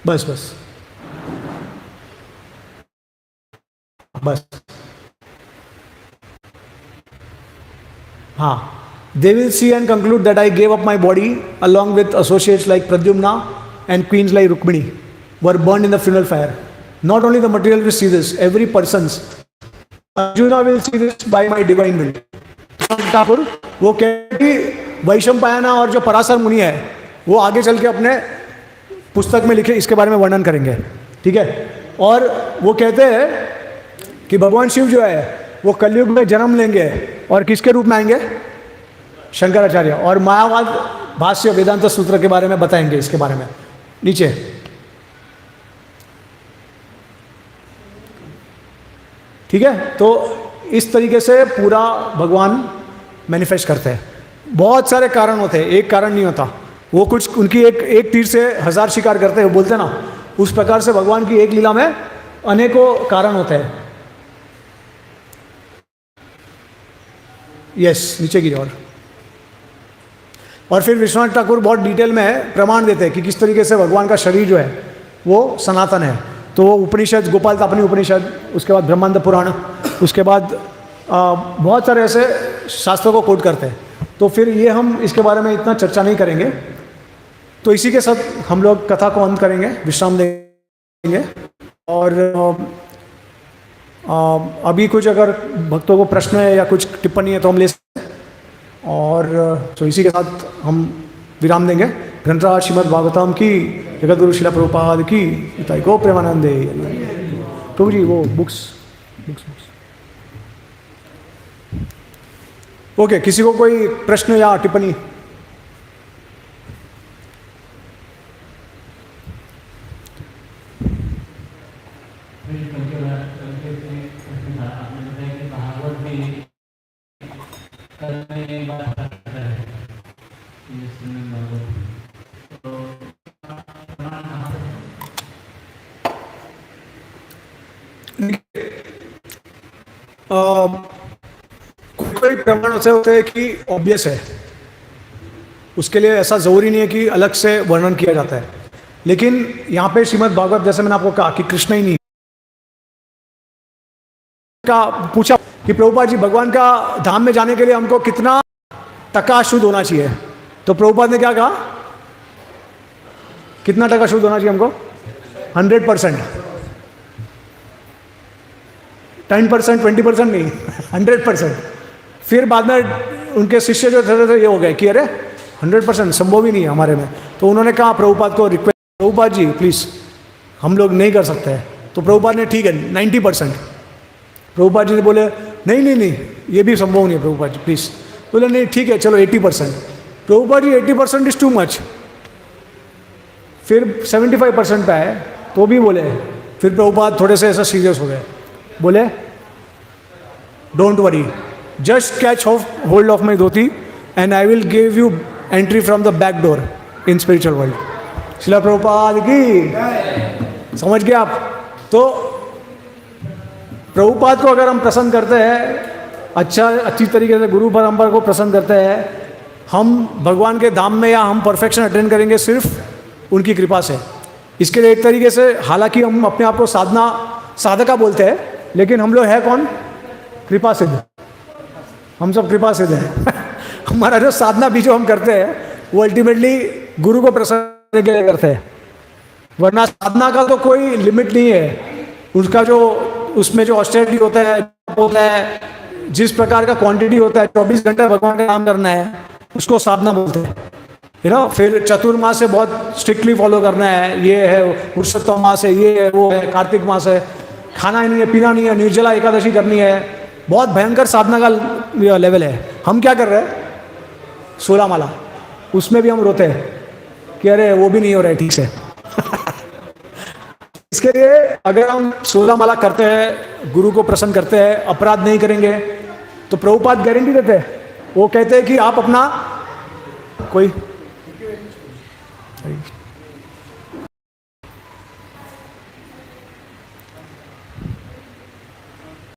A: बस बस बस, हाँ। They will see and conclude that I gave up my body along with associates like Pradyumna and queens like Rukmini were burn in the funeral fire. Not only the material will see this, every persons Arjuna will see this by my divine will. Thakur वो कहते वैशंपायना और जो पराशर मुनि है वो आगे चल के अपने पुस्तक में लिखे इसके बारे में वर्णन करेंगे। ठीक है, और वो कहते हैं कि भगवान शिव जो है वो कलयुग में जन्म लेंगे और किसके रूप में आएंगे, शंकराचार्य, और मायावाद भाष्य वेदांत सूत्र के बारे में बताएंगे इसके बारे में। नीचे ठीक है, तो इस तरीके से पूरा भगवान मैनिफेस्ट करते हैं। बहुत सारे कारण होते हैं, एक कारण नहीं होता, वो कुछ उनकी एक तीर से 1000 शिकार करते हैं, वो बोलते हैं ना, उस प्रकार से भगवान की एक लीला में अनेकों कारण होते हैं। यस, नीचे की और फिर विश्वनाथ ठाकुर बहुत डिटेल में प्रमाण देते हैं कि किस तरीके से भगवान का शरीर जो है वो सनातन है। तो वो उपनिषद, गोपाल तापनी उपनिषद, उसके बाद ब्रह्मांड पुराण, उसके बाद बहुत सारे ऐसे शास्त्रों को कोट करते हैं। तो फिर ये हम इसके बारे में इतना चर्चा नहीं करेंगे, तो इसी के साथ हम लोग कथा को अंत करेंगे, विश्राम देंगे। और अभी कुछ अगर भक्तों को प्रश्न है या कुछ टिप्पणी है तो हम ले सकते हैं, और तो इसी के साथ हम विराम देंगे। ग्रंथराज श्रीमद् भागवतम की, जगतगुरु श्रील प्रभुपाद की, इताई को प्रेमानंदे। प्रभु जी वो बुक्स ओके, किसी को कोई प्रश्न या टिप्पणी? कोई प्रमाण ऐसे होते हैं कि ऑब्वियस है, उसके लिए ऐसा जरूरी नहीं है कि अलग से वर्णन किया जाता है। लेकिन यहाँ पे श्रीमद् भागवत, जैसे मैंने आपको कहा कि कृष्ण ही नहीं का पूछा कि प्रभुपाद जी भगवान का धाम में जाने के लिए हमको कितना टका शुद्ध होना चाहिए, तो प्रभुपाद ने क्या कहा, कितना टका शुद्ध होना चाहिए हमको? 100%, 10%, 20% नहीं, 100%। फिर बाद में उनके शिष्य जो थे ये हो गए कि अरे 100% संभव ही नहीं है हमारे में। तो उन्होंने कहा प्रभुपाद को रिक्वेस्ट, प्रभुपाद जी प्लीज़ हम लोग नहीं कर सकते हैं। तो प्रभुपाद ने ठीक है 90%। प्रभुपाद जी ने बोले नहीं नहीं नहीं ये भी संभव नहीं है प्रभुपाद जी प्लीज़। बोले नहीं ठीक है चलो 80%। Prabhupada ji 80% is too much. फिर 75% पे आए तो भी बोले, फिर प्रभुपाद थोड़े से ऐसा सीरियस हो गए, बोले don't worry, just catch hold of my dhoti and I will give you entry from the back door in spiritual world. शिला प्रभुपाद की, समझ गए आप? तो प्रभुपाद को अगर हम प्रसन्न करते हैं, अच्छी तरीके से गुरु परंपरा को प्रसन्न करते हैं, हम भगवान के धाम में या हम परफेक्शन अटेंड करेंगे सिर्फ उनकी कृपा से। इसके लिए एक तरीके से, हालांकि हम अपने आप को साधका बोलते हैं, लेकिन हम लोग है कौन? कृपा सिद्ध। हम सब कृपा सिद्ध हैं। हमारा जो साधना भी जो हम करते हैं वो अल्टीमेटली गुरु को प्रसन्न करने के लिए करते हैं, वरना साधना का तो कोई लिमिट नहीं है। उसका जो उसमें जो ऑस्टेरिटी होता है, जिस प्रकार का क्वांटिटी होता है, 24 घंटे भगवान का नाम करना है, उसको साधना बोलते हैं। फिर चतुर्मास से बहुत स्ट्रिक्टली फॉलो करना है, ये है पुरुषोत्तम मास है, ये है वो है, कार्तिक मास है, खाना ही नहीं है, पीना नहीं है, निर्जला एकादशी करनी है, बहुत भयंकर साधना का लेवल है। हम क्या कर रहे हैं? 16 माला, उसमें भी हम रोते हैं कि अरे वो भी नहीं हो रहा है ठीक से। इसके लिए अगर हम 16 माला करते हैं, गुरु को प्रसन्न करते हैं, अपराध नहीं करेंगे, तो प्रभुपाद गारंटी देते हैं। वो कहते हैं कि आप अपना कोई